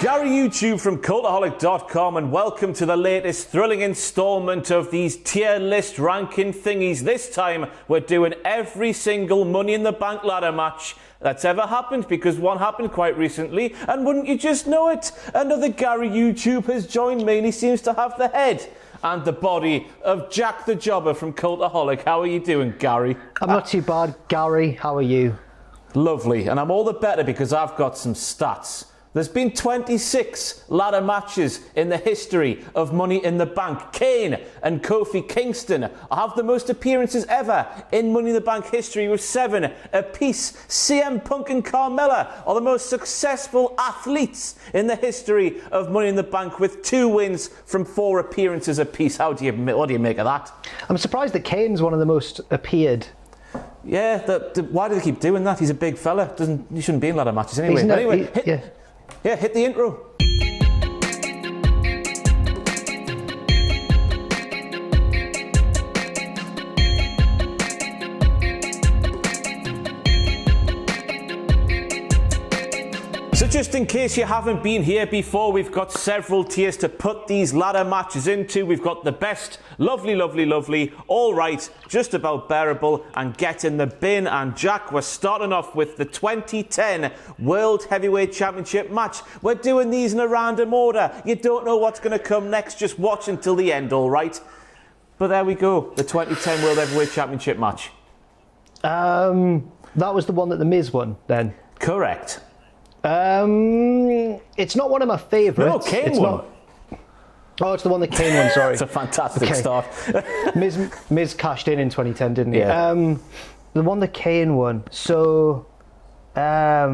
Gary YouTube from Cultaholic.com, and welcome to the latest thrilling installment of these tier list ranking thingies. This time we're doing every single Money in the Bank ladder match that's ever happened, because one happened quite recently, and wouldn't you just know it, another Gary YouTube has joined me, and he seems to have the head and the body of Jack the Jobber from Cultaholic. How are you doing, Gary? I'm not too bad, Gary. How are you? Lovely, and I'm all the better because I've got some stats. There's been 26 ladder matches in the history of Money in the Bank. Kane and Kofi Kingston have the most appearances ever in Money in the Bank history with 7 apiece. CM Punk and Carmella are the most successful athletes in the history of Money in the Bank with 2 wins from 4 appearances apiece. What do you make of that? I'm surprised that Kane's one of the most appeared. Yeah, why do they keep doing that? He's a big fella. He shouldn't be in ladder matches anyway. Hit the intro. So just in case you haven't been here before, we've got several tiers to put these ladder matches into. We've got the best, lovely, all right, just about bearable, and get in the bin. And Jack, we're starting off with the 2010 World Heavyweight Championship match. We're doing these in a random order. You don't know what's going to come next, just watch until the end, all right? But there we go, the 2010 World Heavyweight Championship match. That was the one that The Miz won, then? Correct. It's not one of my favourites. No, Kane won. Oh, it's the one that Kane won, sorry. It's a fantastic start. Miz cashed in 2010, didn't he? Yeah. The one that Kane won. So, I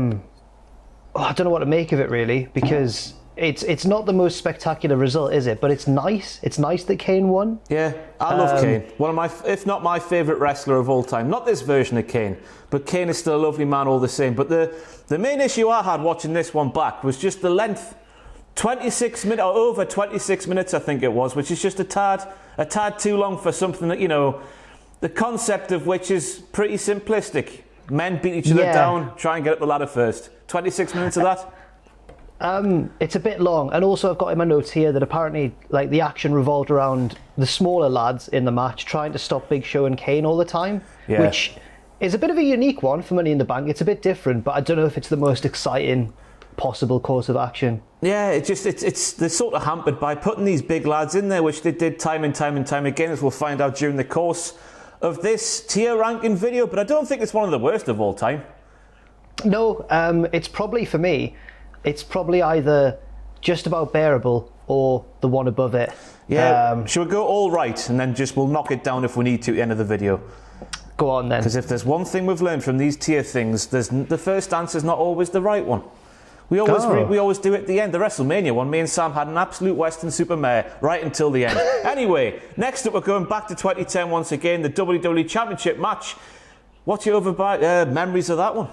don't know what to make of it, really, because it's not the most spectacular result, is it? But it's nice. It's nice that Kane won. Yeah, I love Kane. One of my, if not my favourite wrestler of all time. Not this version of Kane, but Kane is still a lovely man all the same. But the main issue I had watching this one back was just the length. 26 minutes, or over 26 minutes, I think it was, which is just a tad too long for something that, you know, the concept of which is pretty simplistic. Men beat each other down, try and get up the ladder first. 26 minutes of that? It's a bit long, and also I've got in my notes here that apparently, like, the action revolved around the smaller lads in the match trying to stop Big Show and Kane all the time, which is a bit of a unique one for Money in the Bank. It's a bit different, but I don't know if it's the most exciting possible course of action. Yeah, they're sort of hampered by putting these big lads in there, which they did time and time again, as we'll find out during the course of this tier ranking video. But I don't think it's one of the worst of all time. No, it's probably, for me, it's probably either just about bearable or the one above it. Yeah, should we go all right, and then we'll knock it down if we need to at the end of the video? Go on then. Because if there's one thing we've learned from these tier things, the first answer is not always the right one. We always do it at the end. The WrestleMania one, me and Sam had an absolute Western supermare right until the end. Anyway, next up we're going back to 2010 once again, the WWE Championship match. What's your memories of that one?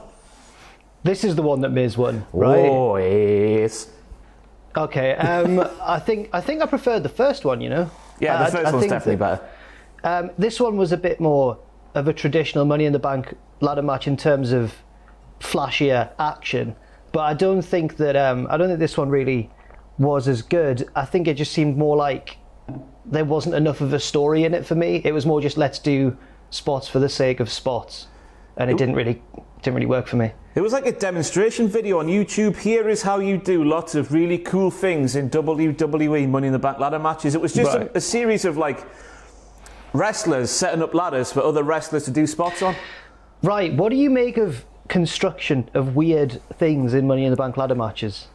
This is the one that Miz won, right? Oh, yes. Okay, I think I preferred the first one, you know? Yeah, the first one's definitely better. This one was a bit more of a traditional Money in the Bank ladder match in terms of flashier action. But I don't think this one really was as good. I think it just seemed more like there wasn't enough of a story in it for me. It was more just let's do spots for the sake of spots, and it didn't really work for me. It was like a demonstration video on YouTube. Here is how you do lots of really cool things in WWE Money in the Bank ladder matches. It was just a series of like wrestlers setting up ladders for other wrestlers to do spots on. Right. What do you make of construction of weird things in Money in the Bank ladder matches?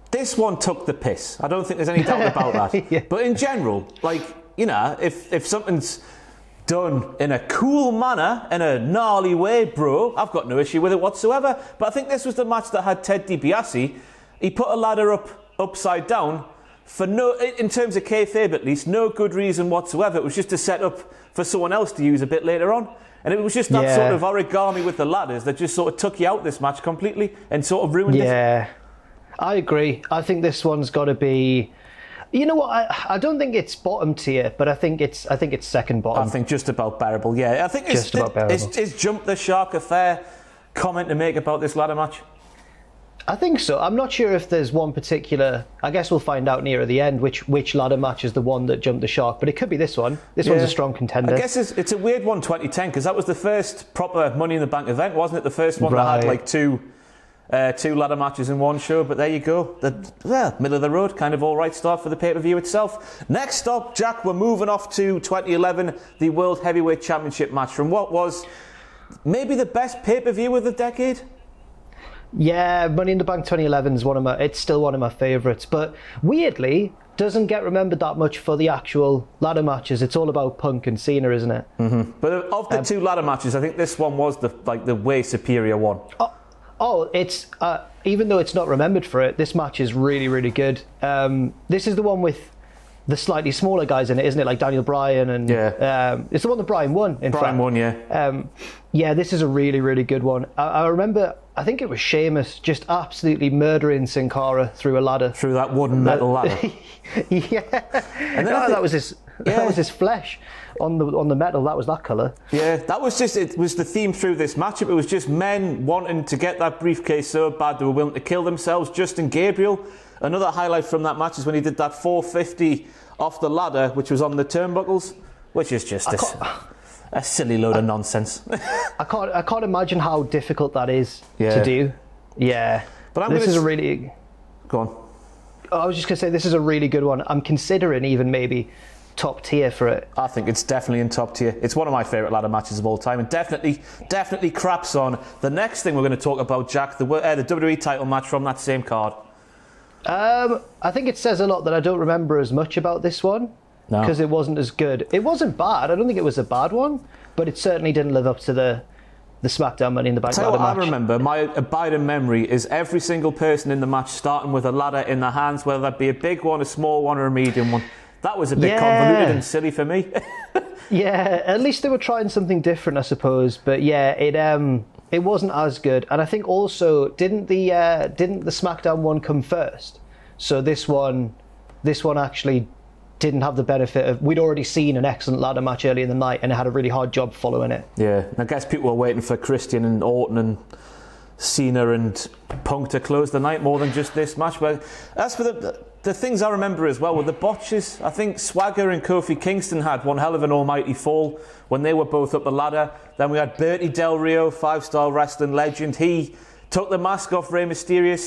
This one took the piss. I don't think there's any doubt about that. Yeah. But in general, like, you know, if something's done in a cool manner, in a gnarly way, bro, I've got no issue with it whatsoever. But I think this was the match that had Ted DiBiase. He put a ladder upside down for in terms of kayfabe at least, no good reason whatsoever. It was just a setup for someone else to use a bit later on. And it was just that sort of origami with the ladders that just sort of took you out this match completely and sort of ruined it. Yeah, I agree. I think this one's got to be... You know what? I don't think it's bottom tier, but I think it's second bottom. I think just about bearable. Yeah, I think just about bearable. Is Jump the Shark a fair comment to make about this ladder match? I think so. I'm not sure if there's one particular. I guess we'll find out near the end which ladder match is the one that jumped the shark. But it could be this one. This one's a strong contender. I guess it's a weird one, 2010, because that was the first proper Money in the Bank event, wasn't it? The first one that had like two ladder matches in one show. But there you go. Middle of the road, kind of all right start for the pay-per-view itself. Next up, Jack, we're moving off to 2011, the World Heavyweight Championship match from what was maybe the best pay-per-view of the decade. Yeah, Money in the Bank 2011 is it's still one of my favourites, but weirdly doesn't get remembered that much for the actual ladder matches. It's all about Punk and Cena, isn't it? Mm-hmm. But of the two ladder matches, I think this one was the way superior one. It's even though it's not remembered for it, this match is really, really good. This is the one with the slightly smaller guys in it, isn't it? Like Daniel Bryan and it's the one that Bryan won. Bryan won, yeah. Yeah, this is a really, really good one. I remember. I think it was Sheamus just absolutely murdering Sin Cara through a ladder. Through that wooden metal ladder. Yeah. And then that was his flesh on the metal. That was that colour. Yeah, that was it was the theme through this matchup. It was just men wanting to get that briefcase so bad they were willing to kill themselves. Justin Gabriel, another highlight from that match is when he did that 450 off the ladder, which was on the turnbuckles, which is just a silly load of nonsense. I can't imagine how difficult that is to do. Yeah. But this is a really... Go on. I was just going to say, this is a really good one. I'm considering even maybe top tier for it. I think it's definitely in top tier. It's one of my favourite ladder matches of all time, and definitely craps on the next thing we're going to talk about, Jack, the WWE title match from that same card. I think it says a lot that I don't remember as much about this one. Because it wasn't as good. It wasn't bad. I don't think it was a bad one, but it certainly didn't live up to the SmackDown Money in the Bank ladder match. I remember, my abiding memory is every single person in the match starting with a ladder in their hands, whether that be a big one, a small one, or a medium one. That was a bit convoluted and silly for me. Yeah, at least they were trying something different, I suppose. But yeah, it wasn't as good. And I think also didn't the SmackDown one come first? So this one actually didn't have the benefit of, we'd already seen an excellent ladder match early in the night and it had a really hard job following it. Yeah, I guess people were waiting for Christian and Orton and Cena and Punk to close the night more than just this match. But as for the things I remember as well were the botches. I think Swagger and Kofi Kingston had one hell of an almighty fall when they were both up the ladder. Then we had Bertie Del Rio, 5-star wrestling legend. He took the mask off Rey Mysterio,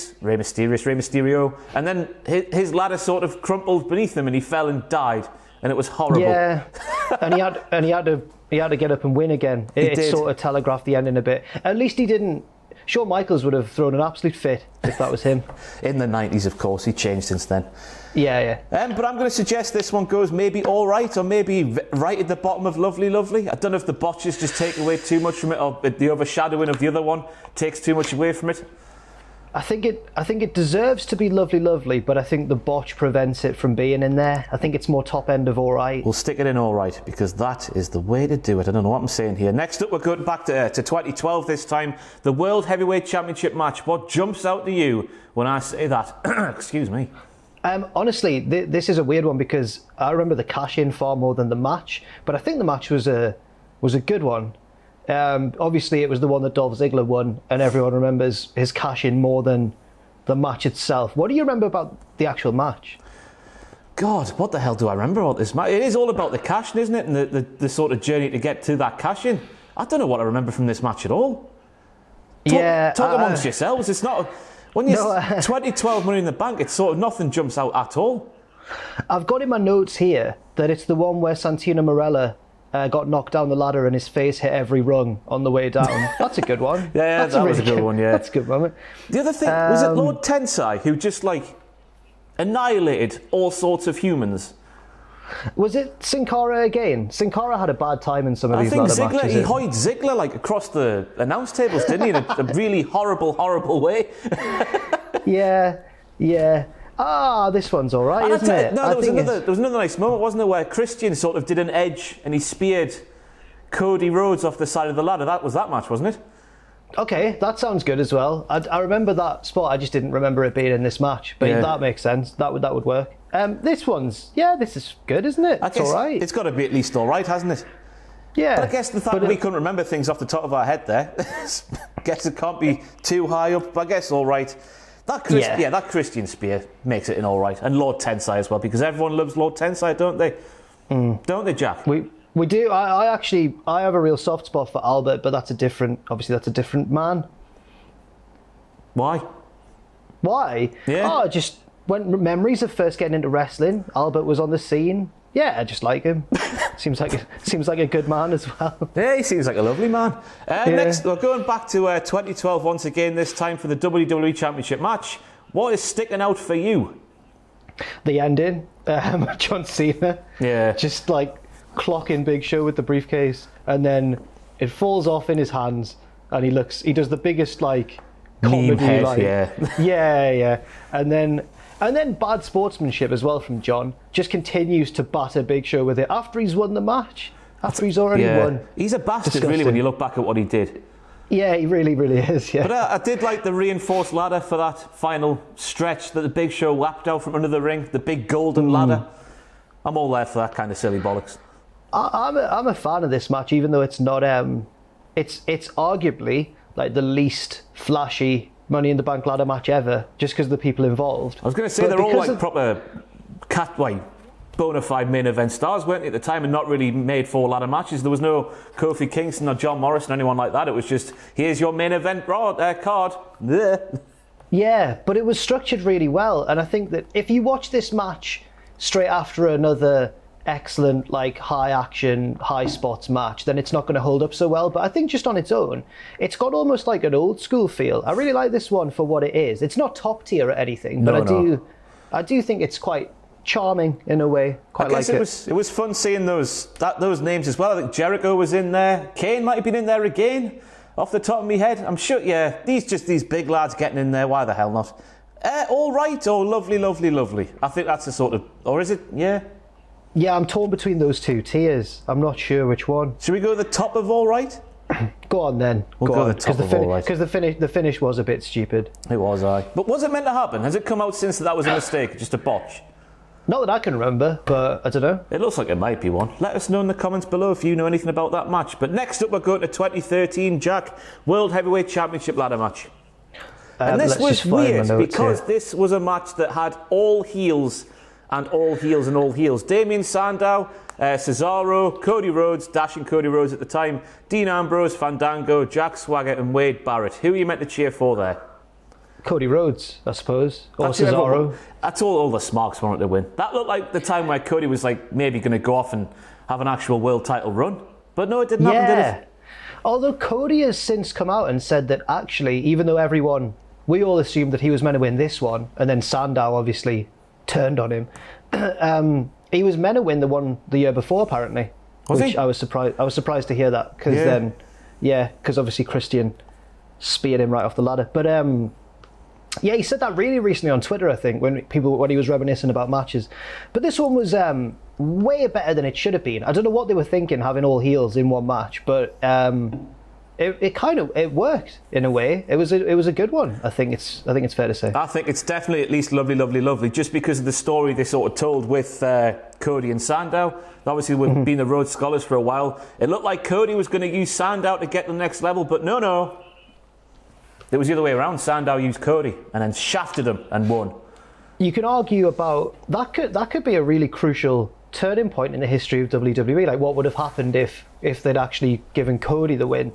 and then his ladder sort of crumpled beneath him and he fell and died, and it was horrible. Yeah, and he had to get up and win again. It sort of telegraphed the ending a bit. At least he didn't. Shawn Michaels would have thrown an absolute fit if that was him. In the 90s, of course. He changed since then. Yeah. But I'm going to suggest this one goes maybe all right, or maybe right at the bottom of Lovely Lovely. I don't know if the botches just take away too much from it, or the overshadowing of the other one takes too much away from it. I think it deserves to be Lovely Lovely, but I think the botch prevents it from being in there. I think it's more top end of all right. We'll stick it in all right, because that is the way to do it. I don't know what I'm saying here. Next up, we're going back to 2012 this time. The World Heavyweight Championship match. What jumps out to you when I say that? Excuse me. Honestly, this is a weird one because I remember the cash-in far more than the match, but I think the match was a good one. Obviously, it was the one that Dolph Ziggler won, and everyone remembers his cash-in more than the match itself. What do you remember about the actual match? God, what the hell do I remember about this match? It is all about the cash-in, isn't it? And the sort of journey to get to that cash-in. I don't know what I remember from this match at all. Talk amongst yourselves. It's not... When you 2012 Money in the Bank, it's sort of nothing jumps out at all. I've got in my notes here that it's the one where Santino Marella got knocked down the ladder and his face hit every rung on the way down. That's a good one. Yeah, that was a good one, yeah. That's a good moment. The other thing, was it Lord Tensai who just, annihilated all sorts of humans? Was it Sin Cara again? Sin Cara had a bad time in some of these ladder matches. I think he hoiked Ziggler across the announce tables, didn't he? In a really horrible way. Yeah. This one's all right, isn't it? No, there was another nice moment, wasn't there, where Christian sort of did an edge and he speared Cody Rhodes off the side of the ladder. That was that match, wasn't it? Okay, that sounds good as well. I remember that spot. I just didn't remember it being in this match, but that makes sense. That would work. This is good, isn't it? It's all right. It's got to be at least all right, hasn't it? Yeah. But I guess the fact that we couldn't remember things off the top of our head there, I guess it can't be too high up. I guess all right. That Christian spear makes it in all right, and Lord Tensai as well, because everyone loves Lord Tensai, don't they? Don't they, Jack? We do. I have a real soft spot for Albert, but that's a different man. Why? Yeah. Oh, just when memories of first getting into wrestling, Albert was on the scene. Yeah, I just like him. seems like a good man as well. Yeah, he seems like a lovely man. Next, we're going back to 2012 once again. This time for the WWE Championship match. What is sticking out for you? The ending, John Cena. Yeah. Just like clocking Big Show with the briefcase, and then it falls off in his hands, and he does the biggest like comedy head, like yeah, and then bad sportsmanship as well from John. Just continues to batter Big Show with it after he's won the match. After he's already won. He's a bastard, really, when you look back at what he did. Yeah, he really, really is. Yeah. But I did like the reinforced ladder for that final stretch that the Big Show lapped out from under the ring. The big golden ladder. I'm all there for that kind of silly bollocks. I'm a fan of this match, even though it's not. It's arguably like the least flashy Money in the Bank ladder match ever, just because of the people involved. I was going to say they're all like proper bona fide main event stars, weren't they, at the time, and not really made for ladder matches. There was no Kofi Kingston or John Morrison or anyone like that. It was just, here's your main event card. Blech. Yeah, but it was structured really well, and I think that if you watch this match straight after another excellent like high action high spots match, then it's not going to hold up so well. But I think just on its own, it's got almost like an old school feel. I really like this one for what it is. It's not top tier or anything, but I do think it's quite charming in a way. Quite like it. It was fun seeing those names as well. I think Jericho was in there. Kane might have been in there again, off the top of my head. I'm sure. Yeah, these big lads getting in there. Why the hell not? All right. Oh, lovely, lovely, lovely. I think that's a sort of, or is it? Yeah. Yeah, I'm torn between those two tiers. I'm not sure which one. Should we go to the top of all right? Go on then. We'll go to the top of all right. Because the finish was a bit stupid. It was, aye. But was it meant to happen? Has it come out since that was a mistake, just a botch? Not that I can remember, but I don't know. It looks like it might be one. Let us know in the comments below if you know anything about that match. But next up, we're going to 2013, Jack, World Heavyweight Championship ladder match. And this was weird because this was a match that had all heels and all heels and all heels. Damien Sandow, Cesaro, Cody Rhodes, dashing Cody Rhodes at the time, Dean Ambrose, Fandango, Jack Swagger and Wade Barrett. Who are you meant to cheer for there? Cody Rhodes, I suppose, or Cesaro. That's all the smarks wanted to win. That looked like the time where Cody was like maybe going to go off and have an actual world title run. But no, it didn't happen, did it? Although Cody has since come out and said that actually, even though we all assumed that he was meant to win this one, and then Sandow obviously turned on him, he was meant to win the one the year before, apparently. Was he? I was surprised to hear that, because because obviously Christian speared him right off the ladder. But he said that really recently on Twitter, I think, when he was reminiscing about matches. But this one was way better than it should have been. I don't know what they were thinking, having all heels in one match, but it worked in a way. It was a good one. I think it's fair to say. I think it's definitely at least lovely, lovely, lovely, just because of the story they sort of told with Cody and Sandow. Obviously, we've been the Rhodes Scholars for a while. It looked like Cody was going to use Sandow to get to the next level, but no. It was the other way around. Sandow used Cody and then shafted him and won. You can argue about that. Could be a really crucial turning point in the history of WWE. Like, what would have happened if they'd actually given Cody the win?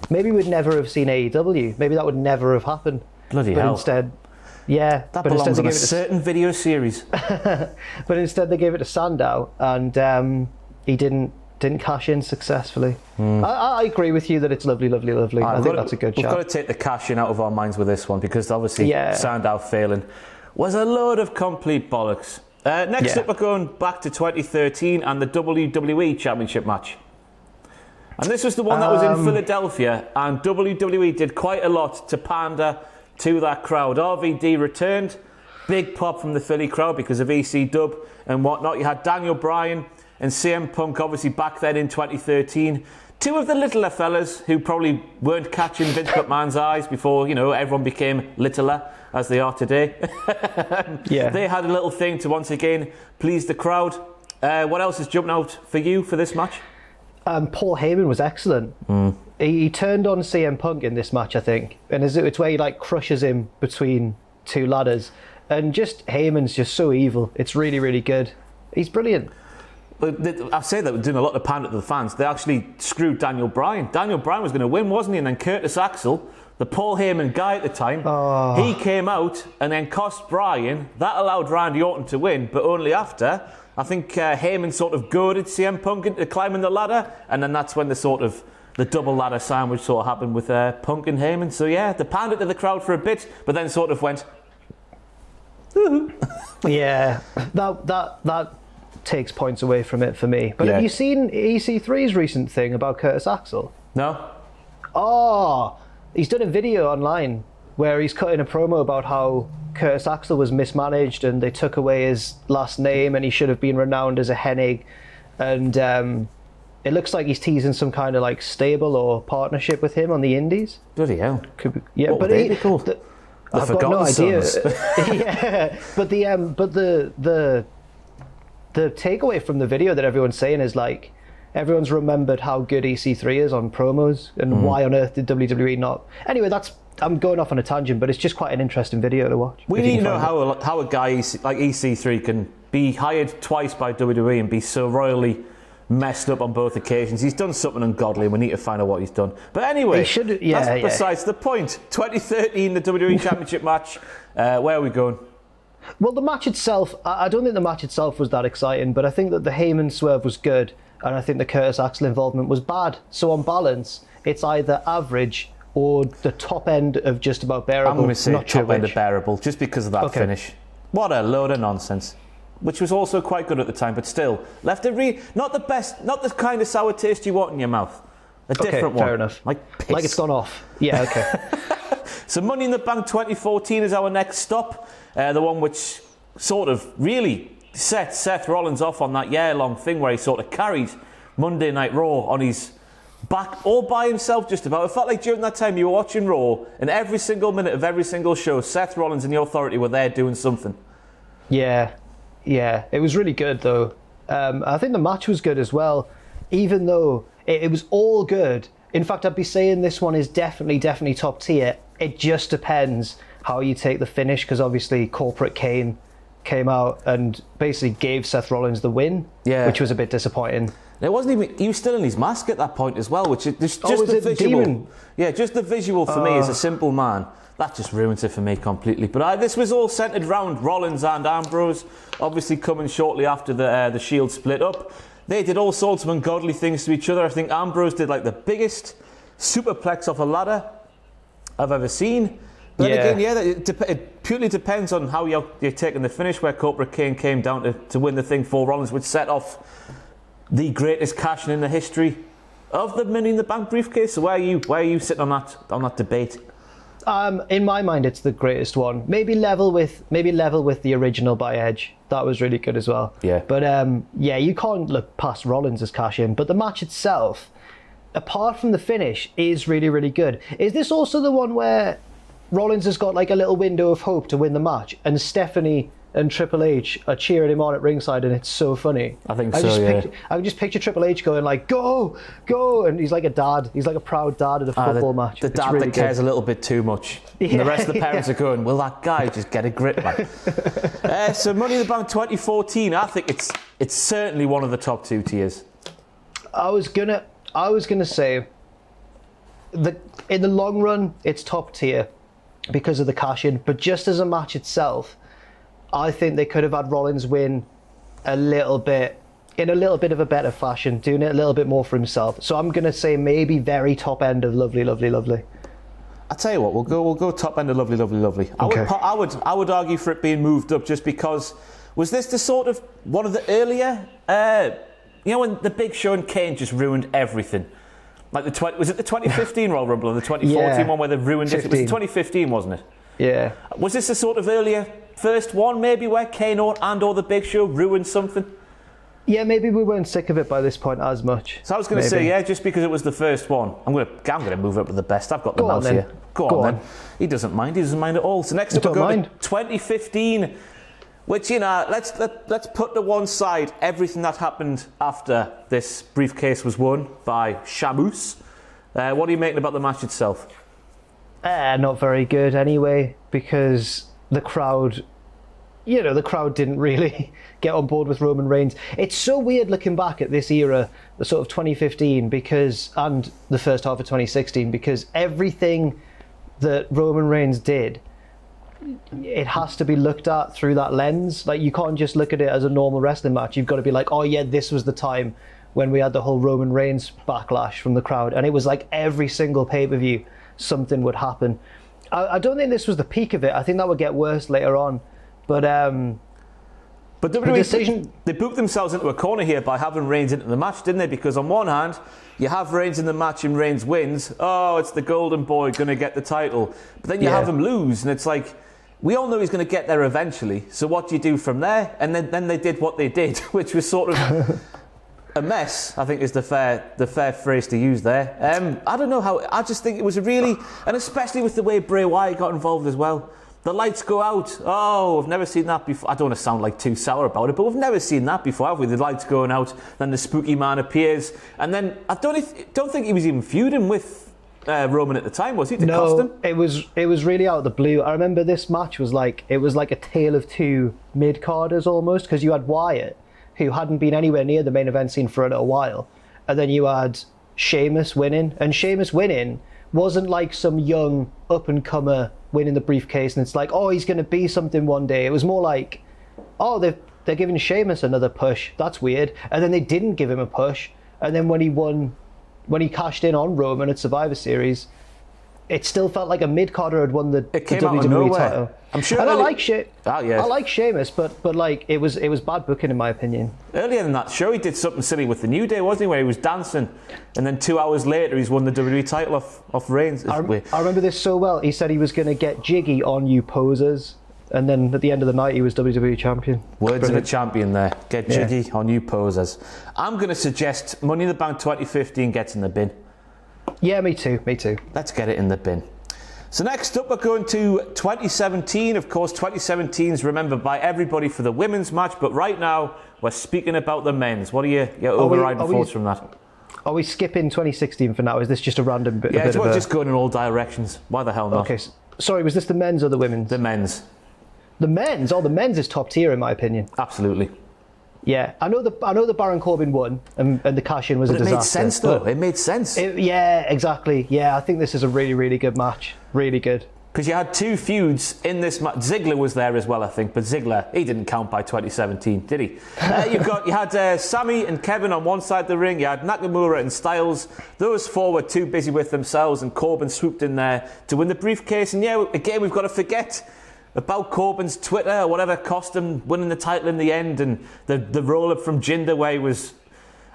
Maybe we'd never have seen AEW. Maybe that would never have happened. Bloody hell. Instead, that belongs on a certain video series. But instead they gave it to Sandow, and he didn't cash in successfully. I agree with you that it's lovely, lovely, lovely. I think that's a good shout. We've got to take the cash in out of our minds with this one, because obviously Sandow failing was a load of complete bollocks. Next up, we're going back to 2013 and the WWE Championship match. And this was the one that was in Philadelphia, and WWE did quite a lot to pander to that crowd. RVD returned, big pop from the Philly crowd because of EC-Dub and whatnot. You had Daniel Bryan and CM Punk obviously back then in 2013. Two of the littler fellas who probably weren't catching Vince McMahon's eyes before, everyone became littler as they are today. They had a little thing to once again please the crowd. What else is jumping out for you for this match? Paul Heyman was excellent. He turned on CM Punk in this match, I think, and it's where he like crushes him between two ladders. And just Heyman's just so evil. It's really, really good. He's brilliant. I say that we're doing a lot of pander to the fans. They actually screwed Daniel Bryan. Daniel Bryan was going to win, wasn't he? And then Curtis Axel, the Paul Heyman guy at the time, he came out and then cost Bryan. That allowed Randy Orton to win, but only after. I think Heyman sort of goaded CM Punk into climbing the ladder, and then that's when the double ladder sandwich sort of happened with Punk and Heyman. So yeah, they pandered to the crowd for a bit, but then sort of went, yeah, that takes points away from it for me. But have you seen EC3's recent thing about Curtis Axel? No. Oh, he's done a video online where he's cutting a promo about how Curtis Axel was mismanaged and they took away his last name and he should have been renowned as a Hennig. And it looks like he's teasing some kind of like stable or partnership with him on the Indies. Bloody hell. Yeah, what but would they be called? I've got no idea. Yeah, but the takeaway from the video that everyone's saying is like everyone's remembered how good EC3 is on promos and why on earth did WWE not? Anyway, I'm going off on a tangent, but it's just quite an interesting video to watch. We need to know how a guy like EC3 can be hired twice by WWE and be so royally messed up on both occasions. He's done something ungodly and we need to find out what he's done. But anyway, that's besides the point. 2013, the WWE Championship match. Where are we going? Well, the match itself, I don't think the match itself was that exciting, but I think that the Heyman swerve was good, and I think the Curtis Axel involvement was bad. So on balance, it's either average or the top end of just about bearable. I'm going to say not top end of bearable, just because of that finish. What a load of nonsense. Which was also quite good at the time, but still left it not the best, not the kind of sour taste you want in your mouth. A different one. Fair enough. Like piss. Like it's gone off. Yeah, okay. So Money in the Bank 2014 is our next stop. The one which sort of really set Seth Rollins off on that year-long thing where he sort of carried Monday Night Raw on his back all by himself just about. It felt like during that time you were watching Raw and every single minute of every single show, Seth Rollins and the Authority were there doing something. Yeah, it was really good though. I think the match was good as well, even though it was all good. In fact, I'd be saying this one is definitely top tier. It just depends how you take the finish, because obviously Corporate Kane came out and basically gave Seth Rollins the win, which was a bit disappointing. It wasn't even, he was still in his mask at that point as well, which is just the visual. Demon? Yeah, just the visual for me as a simple man. That just ruins it for me completely. But this was all centred around Rollins and Ambrose, obviously coming shortly after the Shield split up. They did all sorts of ungodly things to each other. I think Ambrose did like the biggest superplex off a ladder I've ever seen. But again, it purely depends on how you're taking the finish, where Corporate Kane came down to win the thing for Rollins, which set off the greatest cash-in in the history of the Money in the Bank briefcase. So where are you sitting on that debate? In my mind, it's the greatest one. Maybe level with the original by Edge. That was really good as well. Yeah. But you can't look past Rollins' cash-in. But the match itself, apart from the finish, is really, really good. Is this also the one where Rollins has got like a little window of hope to win the match, and Stephanie and Triple H are cheering him on at ringside, and it's so funny? I think so. I can just picture Triple H going like, "Go, go!" and he's like a dad. He's like a proud dad at a football match. The dad really that cares a little bit too much. Yeah, and the rest of the parents are going, "Will that guy just get a grip, man?" So Money in the Bank 2014, I think it's certainly one of the top two tiers. I was gonna say that in the long run, it's top tier because of the cash-in, but just as a match itself, I think they could have had Rollins win in a little bit of a better fashion, doing it a little bit more for himself. So I'm going to say maybe very top end of Lovely, Lovely, Lovely. I'll tell you what, we'll go top end of Lovely, Lovely, Lovely. Okay. I would argue for it being moved up just because, was this the sort of one of the earlier, when the Big Show and Kane just ruined everything? Like was it the 2015 Royal Rumble or the 2014 one where they ruined it? It was 2015, wasn't it? Yeah. Was this a sort of earlier first one, maybe, where Kane or the Big Show ruined something? Yeah, maybe we weren't sick of it by this point as much. So I was going to say, just because it was the first one, I'm going to move it up to the best. I've got the mouse here. Go on then. He doesn't mind at all. So next up we'll go to 2015, which, let's put to one side everything that happened after this briefcase was won by Shamus. What are you making about the match itself? Not very good anyway, because the crowd, the crowd didn't really get on board with Roman Reigns. It's so weird looking back at this era, the sort of 2015 and the first half of 2016, because everything that Roman Reigns did, it has to be looked at through that lens. Like, you can't just look at it as a normal wrestling match. You've got to be like, oh yeah, this was the time when we had the whole Roman Reigns backlash from the crowd, and it was like every single pay-per-view something would happen. I don't think this was the peak of it. I think that would get worse later on, but WWE, they booked themselves into a corner here by having Reigns into the match, didn't they? Because on one hand, you have Reigns in the match and Reigns wins. Oh, it's the golden boy going to get the title. But then you have him lose, and it's like, we all know he's going to get there eventually. So what do you do from there? And then they did what they did, which was sort of a mess, I think is the fair phrase to use there. I don't know how. I just think it was a really, and especially with the way Bray Wyatt got involved as well. The lights go out. Oh, I've never seen that before. I don't want to sound like too sour about it, but we've never seen that before, have we? The lights going out, then the spooky man appears, and then I don't think he was even feuding with Roman at the time, was he? To cost him? it was really out of the blue. I remember this match was like a tale of two mid-carders almost, because you had Wyatt, who hadn't been anywhere near the main event scene for a little while, and then you had Sheamus winning, and Sheamus winning wasn't like some young up-and-comer winning the briefcase and it's like, oh, he's going to be something one day. It was more like, oh, they're giving Sheamus another push. That's weird. And then they didn't give him a push. And then when he cashed in on Roman at Survivor Series, it still felt like a mid-carder had won the WWE title. I'm sure. And I like I like Sheamus, but like it was bad booking in my opinion. Earlier in that show, he did something silly with the New Day, wasn't he? Where he was dancing, and then 2 hours later, he's won the WWE title off Reigns. I remember this so well. He said he was going to get jiggy on you posers, and then at the end of the night, he was WWE champion. Words of a champion there. Get jiggy on you posers. I'm going to suggest Money in the Bank 2015 gets in the bin. Yeah, me too. Let's get it in the bin. So next up, we're going to 2017. Of course, 2017 is remembered by everybody for the women's match, but right now, we're speaking about the men's. What are your overriding thoughts from that? Are we skipping 2016 for now? Is this just a random bit? Yeah, it's just going in all directions. Why the hell not? Okay, sorry, was this the men's or the women's? The men's. The men's? Oh, the men's is top tier in my opinion. Absolutely. Yeah, I know the Baron Corbin won and the cash-in was a disaster. It made sense though. It made sense. Yeah, exactly. Yeah, I think this is a really, really good match. Really good. Because you had two feuds in this match. Ziggler was there as well, I think, but Ziggler, he didn't count by 2017, did he? You had Sammy and Kevin on one side of the ring. You had Nakamura and Styles. Those four were too busy with themselves, and Corbin swooped in there to win the briefcase. And yeah, again, we've got to forget about Corbin's Twitter or whatever cost him winning the title in the end, and the roll-up from Jinder where he was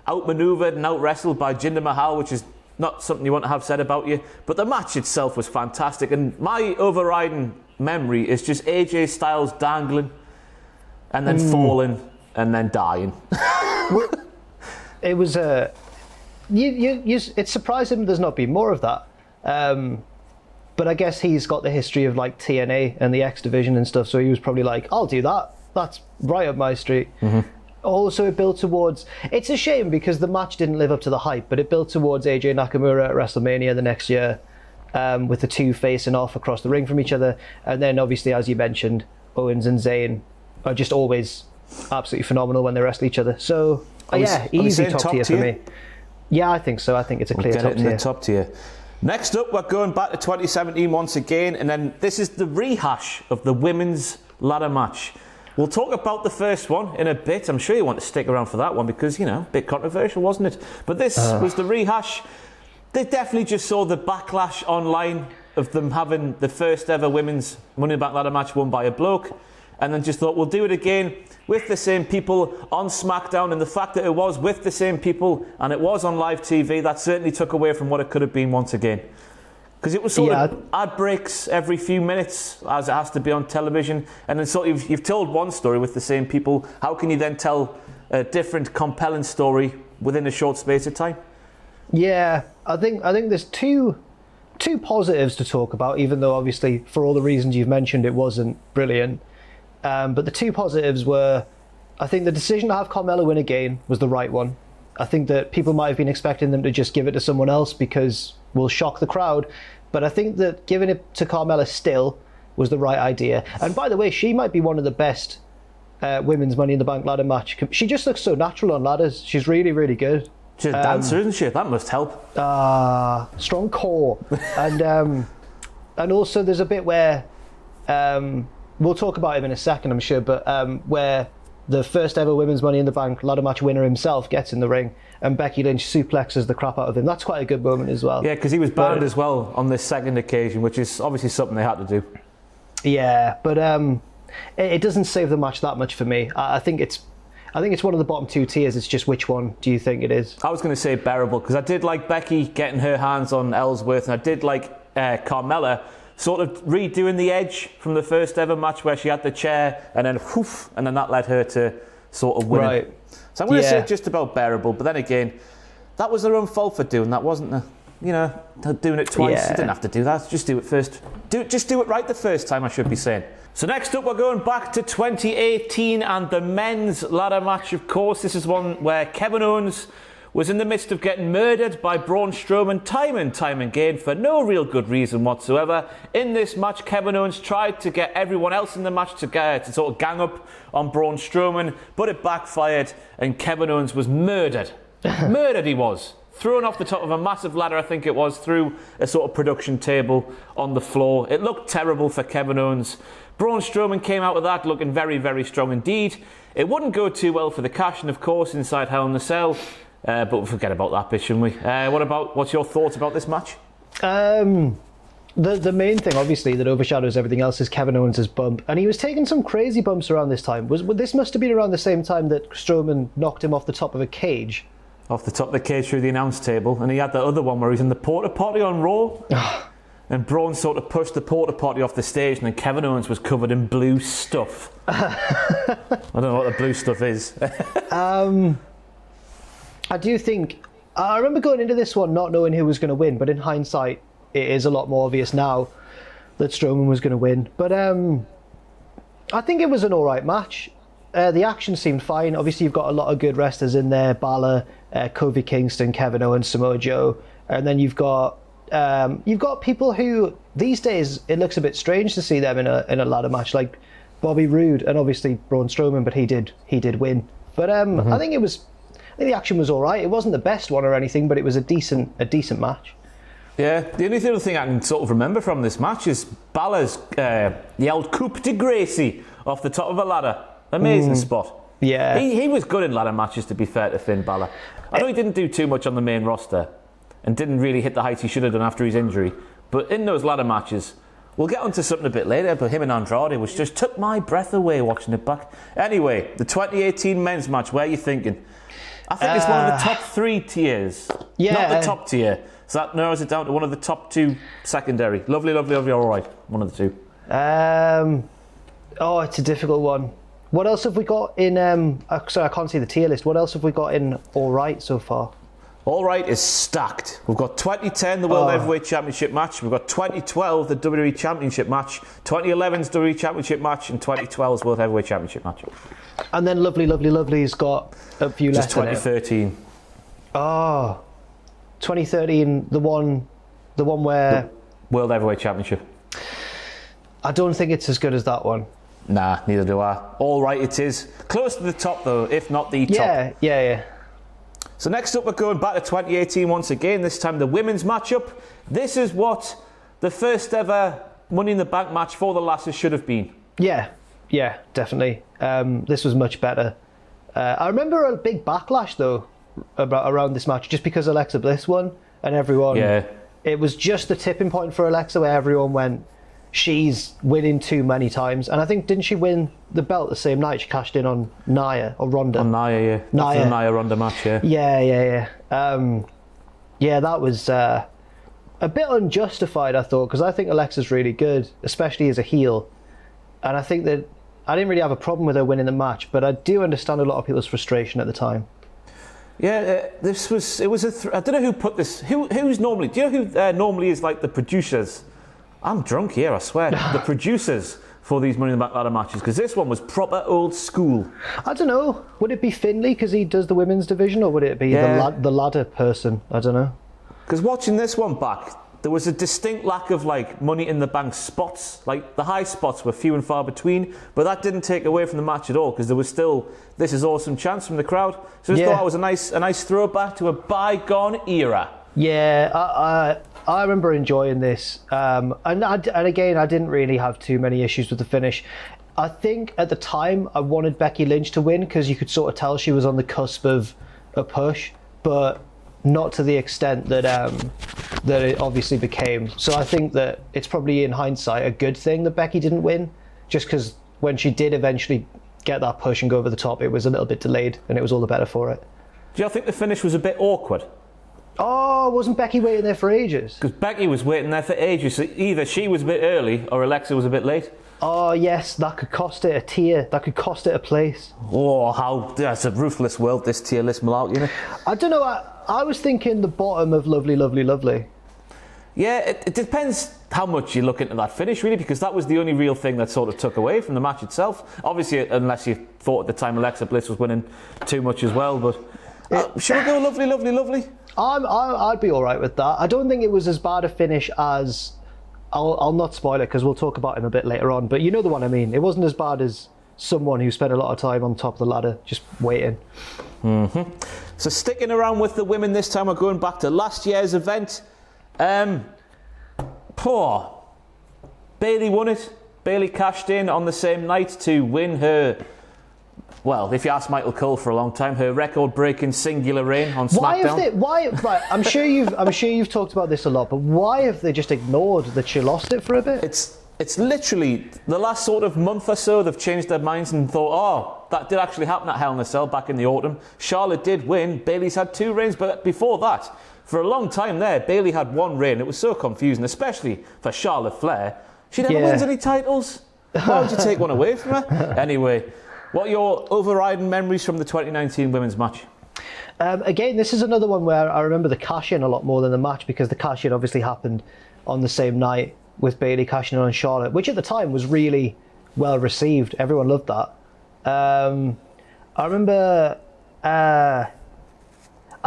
outmaneuvered and out-wrestled by Jinder Mahal, which is not something you want to have said about you. But the match itself was fantastic, and my overriding memory is just AJ Styles dangling and then falling and then dying. It was it's surprising there's not been more of that. But I guess he's got the history of like TNA and the X Division and stuff, so he was probably like, I'll do that. That's right up my street. Mm-hmm. Also, it built towards... It's a shame because the match didn't live up to the hype, but it built towards AJ Nakamura at WrestleMania the next year, with the two facing off across the ring from each other. And then, obviously, as you mentioned, Owens and Zayn are just always absolutely phenomenal when they wrestle each other. So, easy top tier for me. Yeah, I think so. I think it's a clear top tier. Get it in the top tier. Next up, we're going back to 2017 once again, and then this is the rehash of the women's ladder match. We'll talk about the first one in a bit. I'm sure you want to stick around for that one because, a bit controversial, wasn't it? But this was the rehash. They definitely just saw the backlash online of them having the first ever women's Money in the Bank ladder match won by a bloke, and then just thought, we'll do it again with the same people on SmackDown. And the fact that it was with the same people and it was on live TV, that certainly took away from what it could have been once again. Because it was sort of ad breaks every few minutes, as it has to be on television. And then sort of you've told one story with the same people. How can you then tell a different, compelling story within a short space of time? Yeah, I think there's two positives to talk about, even though obviously for all the reasons you've mentioned it wasn't brilliant. But the two positives were, I think the decision to have Carmella win again was the right one. I think that people might have been expecting them to just give it to someone else because we'll shock the crowd. But I think that giving it to Carmella still was the right idea. And by the way, she might be one of the best women's Money in the Bank ladder match. She just looks so natural on ladders. She's really, really good. She's a dancer, isn't she? That must help. Strong core. And also there's a bit where, we'll talk about him in a second, I'm sure, but where the first ever women's Money in the Bank ladder match winner himself gets in the ring and Becky Lynch suplexes the crap out of him. That's quite a good moment as well. Yeah, because he was banned as well on this second occasion, which is obviously something they had to do. Yeah, but it doesn't save the match that much for me. I think it's one of the bottom two tiers. It's just which one do you think it is? I was going to say bearable, because I did like Becky getting her hands on Ellsworth, and I did like Carmella sort of redoing the edge from the first ever match where she had the chair and then whoof, and then that led her to sort of win. Right. So I'm going to say just about bearable, but then again, that was their own fault for doing that, wasn't it? You know, doing it twice. Yeah. You didn't have to do that. Just do it first. Just do it right the first time, I should be saying. So next up, we're going back to 2018 and the men's ladder match, of course. This is one where Kevin Owens was in the midst of getting murdered by Braun Strowman time and time again for no real good reason whatsoever. In this match, Kevin Owens tried to get everyone else in the match to sort of gang up on Braun Strowman, but it backfired and Kevin Owens was murdered. Murdered he was. Thrown off the top of a massive ladder, I think it was, through a sort of production table on the floor. It looked terrible for Kevin Owens. Braun Strowman came out of that looking very, very strong indeed. It wouldn't go too well for the Cash, and of course, inside Hell in a Cell. But we'll forget about that bit, shouldn't we? What's your thoughts about this match? The main thing, obviously, that overshadows everything else is Kevin Owens' bump. And he was taking some crazy bumps around this time. This must have been around the same time that Strowman knocked him off the top of a cage. Off the top of the cage through the announce table. And he had that other one where he was in the porta potty on Raw. And Braun sort of pushed the porta potty off the stage, and then Kevin Owens was covered in blue stuff. I don't know what the blue stuff is. I do think... I remember going into this one not knowing who was going to win, but in hindsight, it is a lot more obvious now that Strowman was going to win. But I think it was an alright match. The action seemed fine. Obviously, you've got a lot of good wrestlers in there. Balor, Kofi Kingston, Kevin Owens, Samoa Joe. And then you've got people who, these days, it looks a bit strange to see them in a ladder match, like Bobby Roode and obviously Braun Strowman, but he did win. But I think the action was all right. It wasn't the best one or anything, but it was a decent match. Yeah, the only other thing I can sort of remember from this match is Balor's yelled coup de Gracie off the top of a ladder. Amazing spot. Yeah. He was good in ladder matches, to be fair to Finn Balor. I know he didn't do too much on the main roster and didn't really hit the heights he should have done after his injury, but in those ladder matches, we'll get onto something a bit later, but him and Andrade, which just took my breath away watching it back. Anyway, the 2018 men's match, where are you thinking? I think it's one of the top 3 tiers. Yeah. Not the top tier. So that narrows it down to one of the top 2 secondary. Lovely, all right. One of the 2. It's a difficult one. What else have we got in... sorry, I can't see the tier list. What else have we got in all right so far? All right is stacked. We've got 2010, the World Heavyweight Championship match. We've got 2012, the WWE Championship match. 2011's WWE Championship match. And 2012's World Heavyweight Championship match. And then Lovely's got a few left. Just 2013. 2013, the one where... The World Heavyweight Championship. I don't think it's as good as that one. Nah, neither do I. All right it is. Close to the top though, if not the top. Yeah. So next up, we're going back to 2018 once again, this time the women's matchup. This is what the first ever Money in the Bank match for the lasses should have been. Yeah, definitely. This was much better. I remember a big backlash, though, around this match, just because Alexa Bliss won, and everyone... Yeah. It was just the tipping point for Alexa where everyone went, she's winning too many times. And I think, didn't she win the belt the same night? She cashed in on Nia, or Ronda. On Nia, yeah. After the Nia-Ronda match, yeah. Yeah. That was a bit unjustified, I thought, because I think Alexa's really good, especially as a heel. And I think that I didn't really have a problem with her winning the match, but I do understand a lot of people's frustration at the time. Yeah, I don't know who put this. Who's normally? Do you know who normally is like the producers? I'm drunk here, I swear. The producers for these Money in the Bank ladder matches, because this one was proper old school. I don't know. Would it be Finlay because he does the women's division, or would it be the ladder person? I don't know. Because watching this one back, there was a distinct lack of like Money in the Bank spots. Like the high spots were few and far between, but that didn't take away from the match at all because there was still "This is awesome" chants from the crowd. So I just thought it was a nice throwback to a bygone era. Yeah, I remember enjoying this, and again, I didn't really have too many issues with the finish. I think at the time I wanted Becky Lynch to win because you could sort of tell she was on the cusp of a push, but not to the extent that it obviously became. So I think that it's probably in hindsight a good thing that Becky didn't win, just because when she did eventually get that push and go over the top, it was a little bit delayed, and it was all the better for it. Do you think the finish was a bit awkward? Oh, wasn't Becky waiting there for ages? Because Becky was waiting there for ages. So either she was a bit early or Alexa was a bit late. Oh yes, that could cost it a tier. That could cost it a place. Oh, that's a ruthless world, this tier list malarkey, you know? I don't know. I was thinking the bottom of Lovely, Lovely, Lovely. Yeah, it depends how much you look into that finish, really, because that was the only real thing that sort of took away from the match itself. Obviously, unless you thought at the time Alexa Bliss was winning too much as well. But should we go Lovely, Lovely, Lovely? I'd be all right with that. I don't think it was as bad a finish as... I'll not spoil it because we'll talk about him a bit later on, but you know the one I mean. It wasn't as bad as someone who spent a lot of time on top of the ladder just waiting. Mm-hmm. So sticking around with the women this time, we're going back to last year's event. Bayley won it. Bayley cashed in on the same night to win her... Well, if you ask Michael Cole for a long time, her record-breaking singular reign on SmackDown. Right, I'm sure you've talked about this a lot, but why have they just ignored that she lost it for a bit? It's literally the last sort of month or so they've changed their minds and thought, oh, that did actually happen at Hell in a Cell back in the autumn. Charlotte did win. Bayley's had 2 reigns, but before that, for a long time there, Bayley had 1 reign. It was so confusing, especially for Charlotte Flair. She never wins any titles. Why would you take one away from her? Anyway. What are your overriding memories from the 2019 women's match? Again, this is another one where I remember the cash-in a lot more than the match because the cash-in obviously happened on the same night with Bayley cashing in on Charlotte, which at the time was really well received. Everyone loved that. I remember... I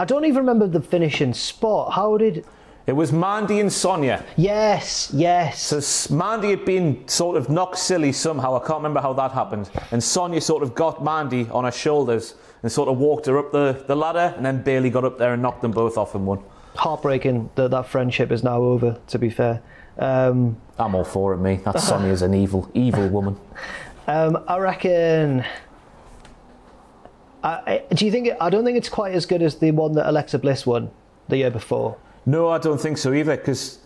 don't even remember the finishing spot. How did... It was Mandy and Sonya. Yes. So Mandy had been sort of knocked silly somehow. I can't remember how that happened. And Sonya sort of got Mandy on her shoulders and sort of walked her up the ladder. And then Bayley got up there and knocked them both off and won. Heartbreaking that friendship is now over, to be fair. I'm all for it, me. That Sonya's an evil woman. I reckon... do you think... I don't think it's quite as good as the one that Alexa Bliss won the year before. No, I don't think so either, because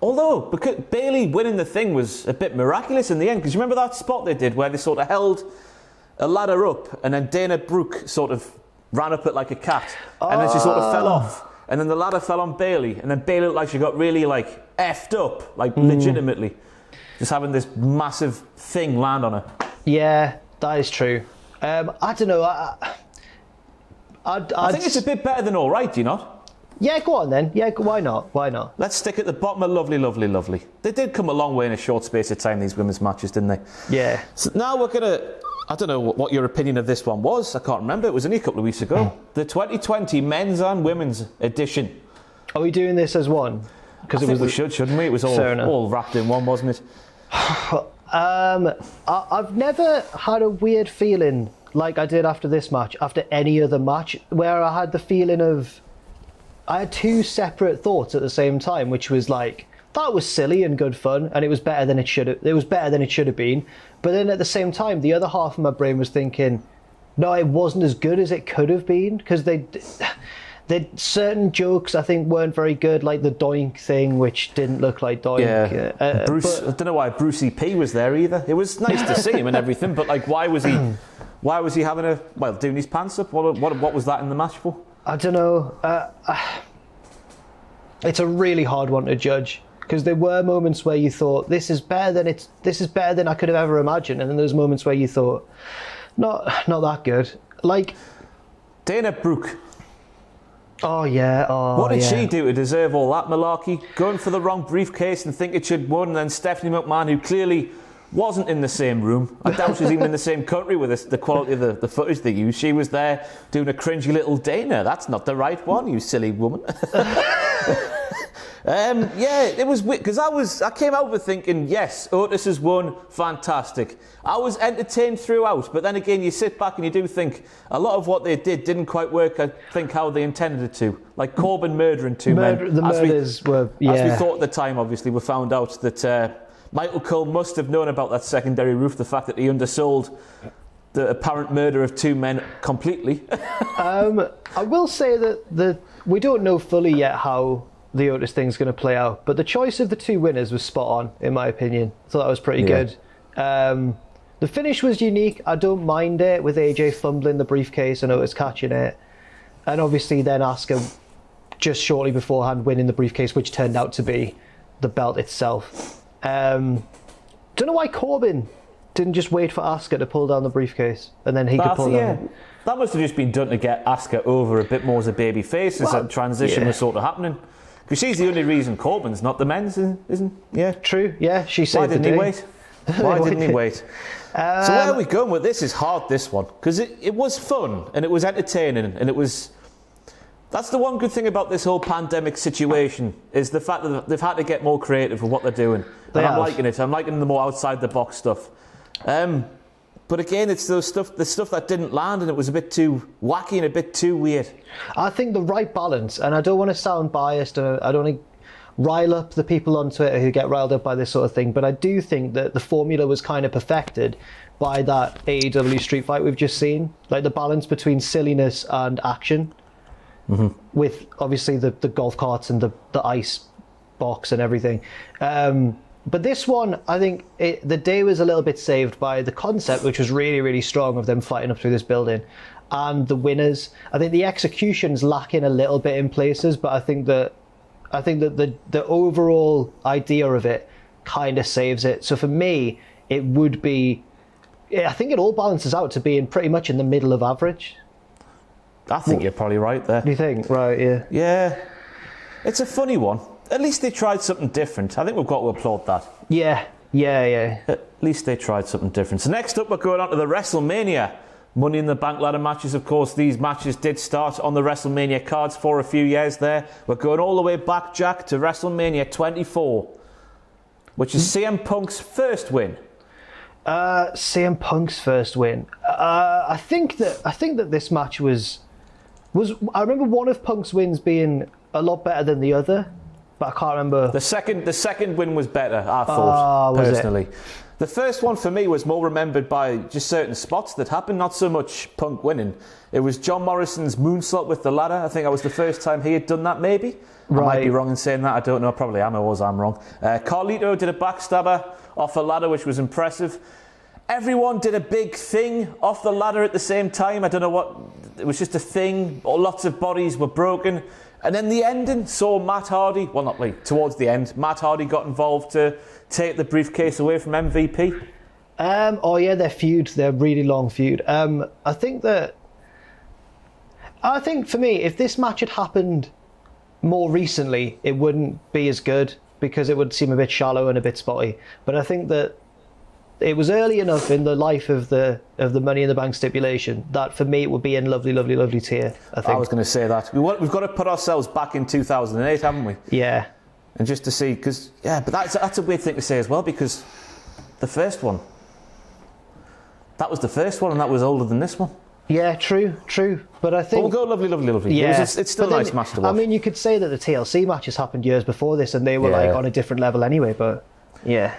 Bayley winning the thing was a bit miraculous in the end, because you remember that spot they did where they sort of held a ladder up and then Dana Brooke sort of ran up it like a cat and then she sort of fell off and then the ladder fell on Bayley and then Bayley looked like she got really like effed up, like legitimately, just having this massive thing land on her. Yeah, that is true. I don't know. I think it's a bit better than all right, do you not? Yeah, go on then. Yeah, why not? Let's stick at the bottom of Lovely, Lovely, Lovely. They did come a long way in a short space of time, these women's matches, didn't they? Yeah. So now we're going to... I don't know what your opinion of this one was. I can't remember. It was only a couple of weeks ago. The 2020 men's and women's edition. Are we doing this as one? Because we should, shouldn't we? It was all wrapped in one, wasn't it? I've never had a weird feeling like I did after this match, after any other match, where I had the feeling of... I had 2 separate thoughts at the same time, which was like, that was silly and good fun, and it was better than it should have been. But then at the same time, the other half of my brain was thinking, no, it wasn't as good as it could have been, because certain jokes I think weren't very good, like the doink thing, which didn't look like doink. Yeah. Bruce, I don't know why Brucey P was there either. It was nice to see him and everything, but like, why was he having doing his pants up? What was that in the match for? I don't know. It's a really hard one to judge because there were moments where you thought this is better than I could have ever imagined, and then there's moments where you thought not that good. Like Dana Brooke. Oh yeah. What did she do to deserve all that malarkey? Going for the wrong briefcase and think it should win, and then Stephanie McMahon, who clearly wasn't in the same room. I doubt she was even in the same country with the quality of the footage they used. She was there doing a cringy little Dana. That's not the right one, you silly woman. Yeah, it was weird because I came out with thinking, yes, Otis has won, fantastic. I was entertained throughout, but then again, you sit back and you do think a lot of what they did didn't quite work, I think, how they intended it to. Like Corbin murdering two men. The murders were, yeah. As we thought at the time, obviously, we found out that Michael Cole must have known about that secondary roof, the fact that he undersold the apparent murder of two men completely. I will say that we don't know fully yet how the Otis thing's going to play out, but the choice of the two winners was spot on, in my opinion. I thought that was pretty good. The finish was unique. I don't mind it, with AJ fumbling the briefcase and Otis catching it. And obviously then Asuka just shortly beforehand winning the briefcase, which turned out to be the belt itself. Don't know why Corbin didn't just wait for Asuka to pull down the briefcase and then he could pull down. That must have just been done to get Asuka over a bit more as a baby face, as that transition was sort of happening. Because she's the only reason Corbin's not the men's, isn't? Yeah, true. Yeah, she saved the day. Why didn't he wait? Why didn't he wait? So where are we going with this? Is hard, this one, because it was fun and it was entertaining and it was. That's the one good thing about this whole pandemic situation, is the fact that they've had to get more creative with what they're doing. I'm liking it. I'm liking the more outside the box stuff. But again, it's the stuff that didn't land, and it was a bit too wacky and a bit too weird. I think the right balance, and I don't want to sound biased, and I don't want to rile up the people on Twitter who get riled up by this sort of thing, but I do think that the formula was kind of perfected by that AEW street fight we've just seen. Like the balance between silliness and action, with obviously the golf carts and the ice box and everything. But this one, I think the day was a little bit saved by the concept, which was really, really strong, of them fighting up through this building, and the winners. I think the execution's lacking a little bit in places, but I think that the overall idea of it kind of saves it. So for me, it would be, I think it all balances out to being pretty much in the middle of average. I think you're probably right there. Do you think? Right, yeah. Yeah. It's a funny one. At least they tried something different. I think we've got to applaud that. Yeah. At least they tried something different. So next up, we're going on to the WrestleMania Money in the Bank ladder matches. Of course, these matches did start on the WrestleMania cards for a few years there. We're going all the way back, Jack, to WrestleMania 24, which is CM Punk's first win. CM Punk's first win. I think that this match was. I remember one of Punk's wins being a lot better than the other, but I can't remember. The second win was better, I thought, personally. The first one for me was more remembered by just certain spots that happened, not so much Punk winning. It was John Morrison's moonsault with the ladder. I think that was the first time he had done that, maybe. Right. I might be wrong in saying that. I don't know. Probably am. I'm wrong. Carlito did a backstabber off the ladder, which was impressive. Everyone did a big thing off the ladder at the same time. I don't know what. It was just a thing. Lots of bodies were broken. And then the ending saw Matt Hardy. Well, not like towards the end. Matt Hardy got involved to take the briefcase away from MVP. Their feud. Their really long feud. I think for me, if this match had happened more recently, it wouldn't be as good because it would seem a bit shallow and a bit spotty. But I think that it was early enough in the life of the Money in the Bank stipulation that for me it would be in lovely, lovely, lovely tier. I think. I was going to say that we've got to put ourselves back in 2008, haven't we? Yeah. And just to see, but that's a weird thing to say as well, because the first one, that was the first one, and that was older than this one. Yeah, true. But I think we'll go lovely, lovely, lovely. Yeah, it's still a nice match to watch. I mean, you could say that the TLC matches happened years before this, and they were on a different level anyway. But yeah.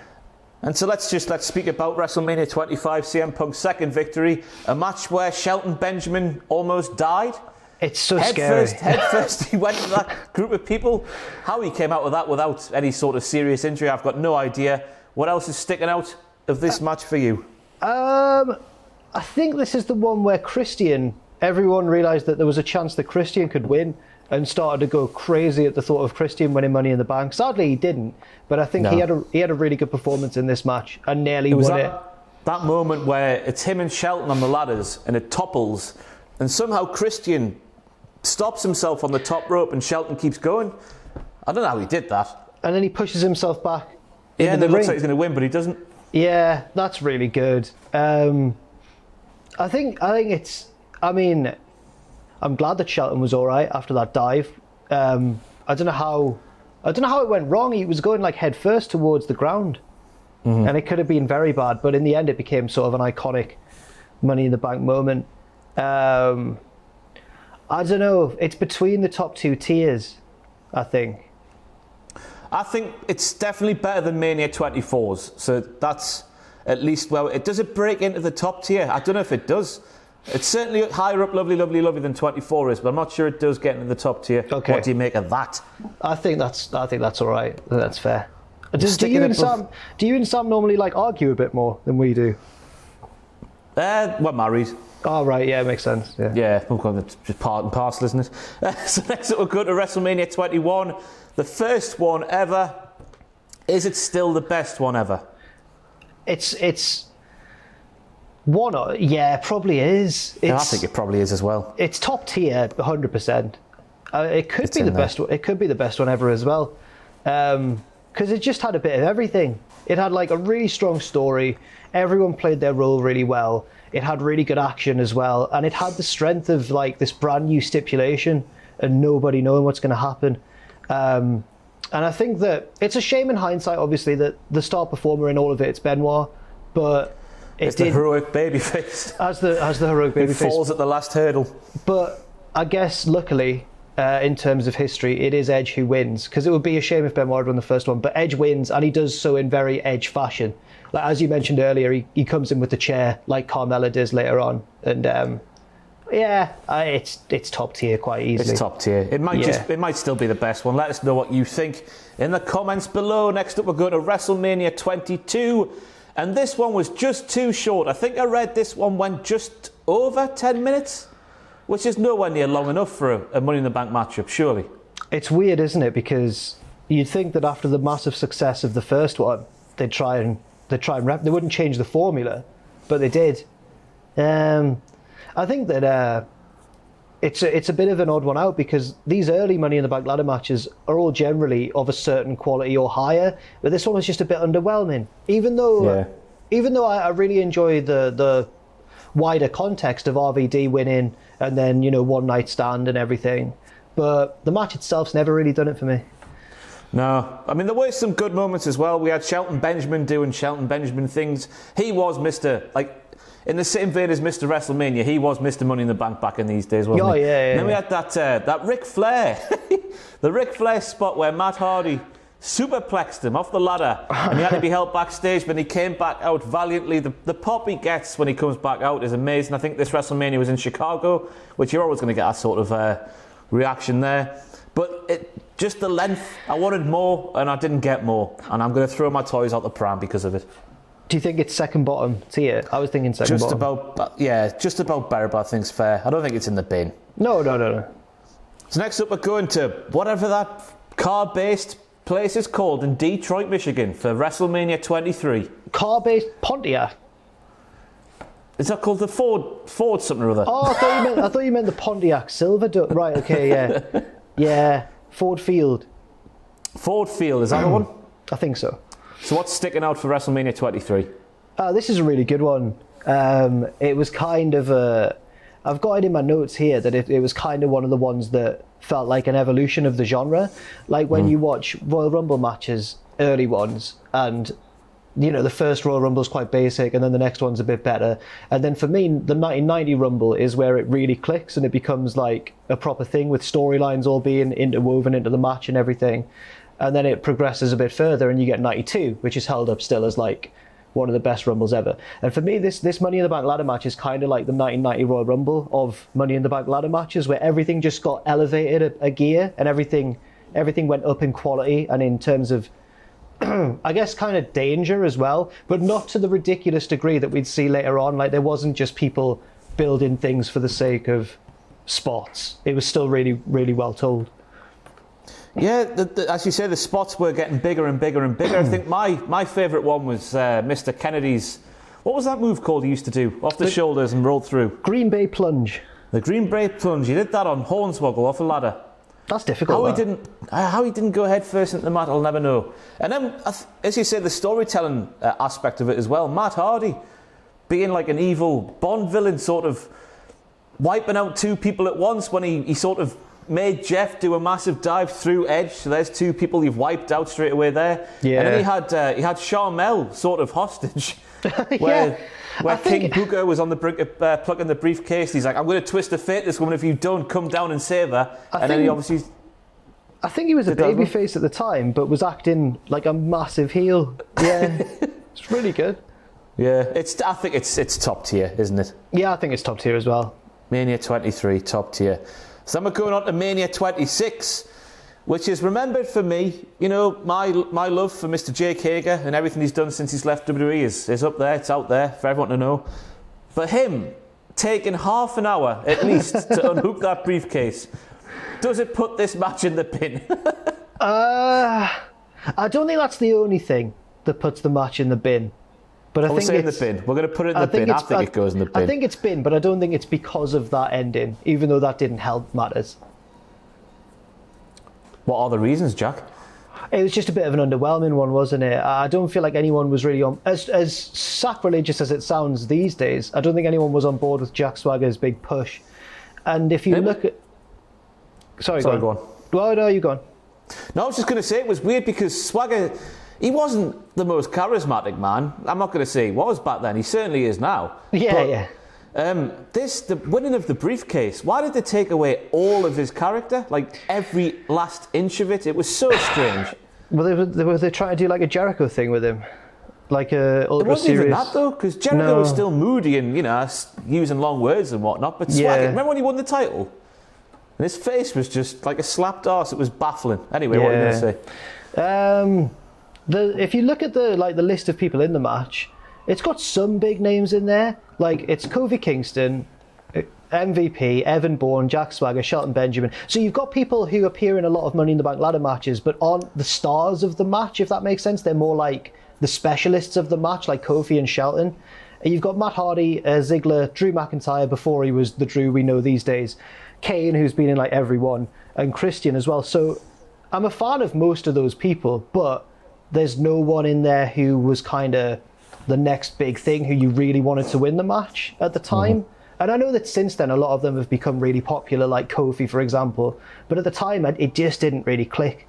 And so let's speak about WrestleMania 25, CM Punk's second victory, a match where Shelton Benjamin almost died. It's so scary. Head first, he went to that group of people. How he came out of that without any sort of serious injury, I've got no idea. What else is sticking out of this match for you? I think this is the one where everyone realised that there was a chance that Christian could win and started to go crazy at the thought of Christian winning Money in the Bank. Sadly, he didn't, but I think he had a really good performance in this match and nearly won it. That moment where it's him and Shelton on the ladders and it topples, and somehow Christian stops himself on the top rope and Shelton keeps going. I don't know how he did that. And then he pushes himself back. Yeah, and it looks like he's going to win, but he doesn't. Yeah, that's really good. I think it's. I mean, I'm glad that Shelton was all right after that dive. I don't know how I don't know how it went wrong. He was going like head first towards the ground. And it could have been very bad, but in the end it became sort of an iconic Money in the Bank moment. I don't know. It's between the top two tiers, I think. I think it's definitely better than Mania 24's. So that's at least, well, does it break into the top tier? I don't know if it does. It's certainly higher up Lovely than 24 is, but I'm not sure it does get into the top tier. Okay. What do you make of that? I think that's all right. That's fair. Do you and Sam normally like argue a bit more than we do? We're married. Oh, right, yeah, makes sense. Yeah, it's just part and parcel, isn't it? So next up we'll go to WrestleMania 21. The first one ever. Is it still the best one ever? It's one, yeah, probably is. I think it probably is as well. It's top tier, 100%. It could be the best one. It could be the best one ever as well. Because it just had a bit of everything. It had like a really strong story. Everyone played their role really well. It had really good action as well. And it had the strength of like this brand new stipulation and nobody knowing what's going to happen. And I think that it's a shame in hindsight, obviously, that the star performer in all of it's Benoit. But it's the heroic babyface. As the heroic babyface. Who falls at the last hurdle. But I guess, luckily, in terms of history, it is Edge who wins, because it would be a shame if Benoit had won the first one, but Edge wins, and he does so in very Edge fashion. Like, as you mentioned earlier, he comes in with the chair like Carmella does later on, and it's top tier quite easily. It's top tier. It might still be the best one. Let us know what you think in the comments below. Next up we're going to WrestleMania 22, and this one was just too short. I think I read this one went just over 10 minutes. Which is nowhere near long enough for a Money in the Bank matchup, surely. It's weird, isn't it? Because you'd think that after the massive success of the first one, they'd try and they wouldn't change the formula, but they did. I think that it's a bit of an odd one out, because these early Money in the Bank ladder matches are all generally of a certain quality or higher, but this one was just a bit underwhelming. Even though I really enjoy the wider context of RVD winning and then, one night stand and everything, but the match itself's never really done it for me. No, I mean, there were some good moments as well. We had Shelton Benjamin doing Shelton Benjamin things. He was Mr. In the same vein as Mr. WrestleMania, he was Mr. Money in the Bank back in these days, wasn't he? Yeah. And then we had that Ric Flair, the Ric Flair spot where Matt Hardy superplexed him off the ladder, and he had to be held backstage, but he came back out valiantly. The pop he gets when he comes back out is amazing. I think this WrestleMania was in Chicago, which you're always going to get that sort of reaction there. But just the length, I wanted more, and I didn't get more. And I'm going to throw my toys out the pram because of it. Do you think it's second bottom tier? I was thinking second bottom. Just about better, but I think it's fair. I don't think it's in the bin. No. So next up, we're going to whatever that car-based place is called in Detroit, Michigan for WrestleMania 23. Car-based Pontiac? Is that called the Ford something or other? Oh, I thought you meant the Pontiac Silver Duck. Right, okay, yeah. Yeah, Ford Field. Ford Field, is that the one? I think so. So what's sticking out for WrestleMania 23? This is a really good one. It was kind of I've got it in my notes here that it was kind of one of the ones that felt like an evolution of the genre. Like when you watch Royal Rumble matches, early ones, and the first Royal Rumble is quite basic, and then the next one's a bit better. And then for me, the 1990 Rumble is where it really clicks and it becomes like a proper thing with storylines all being interwoven into the match and everything. And then it progresses a bit further and you get 92, which is held up still as like one of the best Rumbles ever. And for me, this Money in the Bank ladder match is kind of like the 1990 Royal Rumble of Money in the Bank ladder matches, where everything just got elevated a gear and everything went up in quality and in terms of I guess kind of danger as well, but not to the ridiculous degree that we'd see later on. Like, there wasn't just people building things for the sake of spots. It was still really, really well told. Yeah, as you say, the spots were getting bigger and bigger and bigger. I think my favourite one was Mr. Kennedy's... What was that move called he used to do? Off the shoulders and rolled through. Green Bay Plunge. The Green Bay Plunge. He did that on Hornswoggle off a ladder. That's difficult. How he didn't go head first into the mat, I'll never know. And then, as you say, the storytelling aspect of it as well. Matt Hardy being like an evil Bond villain, sort of wiping out two people at once when he sort of made Jeff do a massive dive through Edge. So there's two people you've wiped out straight away there. Yeah. And then he had Sharmell sort of hostage, where King Booker was on the brink of plucking the briefcase. He's like, I'm going to twist the fate this woman if you don't come down and save her. Then he obviously... I think he was a babyface at the time, but was acting like a massive heel. Yeah, it's really good. Yeah, I think it's top tier, isn't it? Yeah, I think it's top tier as well. Mania 23, top tier. So then we're going on to Mania 26, which is remembered for me. You know, my love for Mr. Jake Hager and everything he's done since he's left WWE is up there. It's out there for everyone to know. But him taking half an hour at least to unhook that briefcase, does it put this match in the bin? I don't think that's the only thing that puts the match in the bin. But I think in the bin. We're going to put it in the bin. I think it goes in the bin. I think it's bin, but I don't think it's because of that ending, even though that didn't help matters. What are the reasons, Jack? It was just a bit of an underwhelming one, wasn't it? I don't feel like anyone was really on... As sacrilegious as it sounds these days, I don't think anyone was on board with Jack Swagger's big push. And if you look at... Sorry, go on. Well, no, you go on. No, I was just going to say it was weird because Swagger, he wasn't the most charismatic man. I'm not going to say he was back then. He certainly is now. Yeah. The winning of the briefcase, why did they take away all of his character? Like every last inch of it? It was so strange. Well, they trying to do like a Jericho thing with him. Like a ultra it wasn't serious... even that though, because Jericho was still moody and, using long words and whatnot. But Swagger, remember when he won the title? And his face was just like a slapped arse. It was baffling. Anyway, what are you going to say? If you look at the list of people in the match, it's got some big names in there. Like it's Kofi Kingston, MVP, Evan Bourne, Jack Swagger, Shelton Benjamin. So you've got people who appear in a lot of Money in the Bank ladder matches, but aren't the stars of the match, if that makes sense. They're more like the specialists of the match, like Kofi and Shelton. And you've got Matt Hardy, Ziggler, Drew McIntyre before he was the Drew we know these days. Kane, who's been in like every one, and Christian as well. So I'm a fan of most of those people, but there's no one in there who was kind of the next big thing who you really wanted to win the match at the time. Mm-hmm. And I know that since then a lot of them have become really popular, like Kofi, for example. But at the time, it just didn't really click.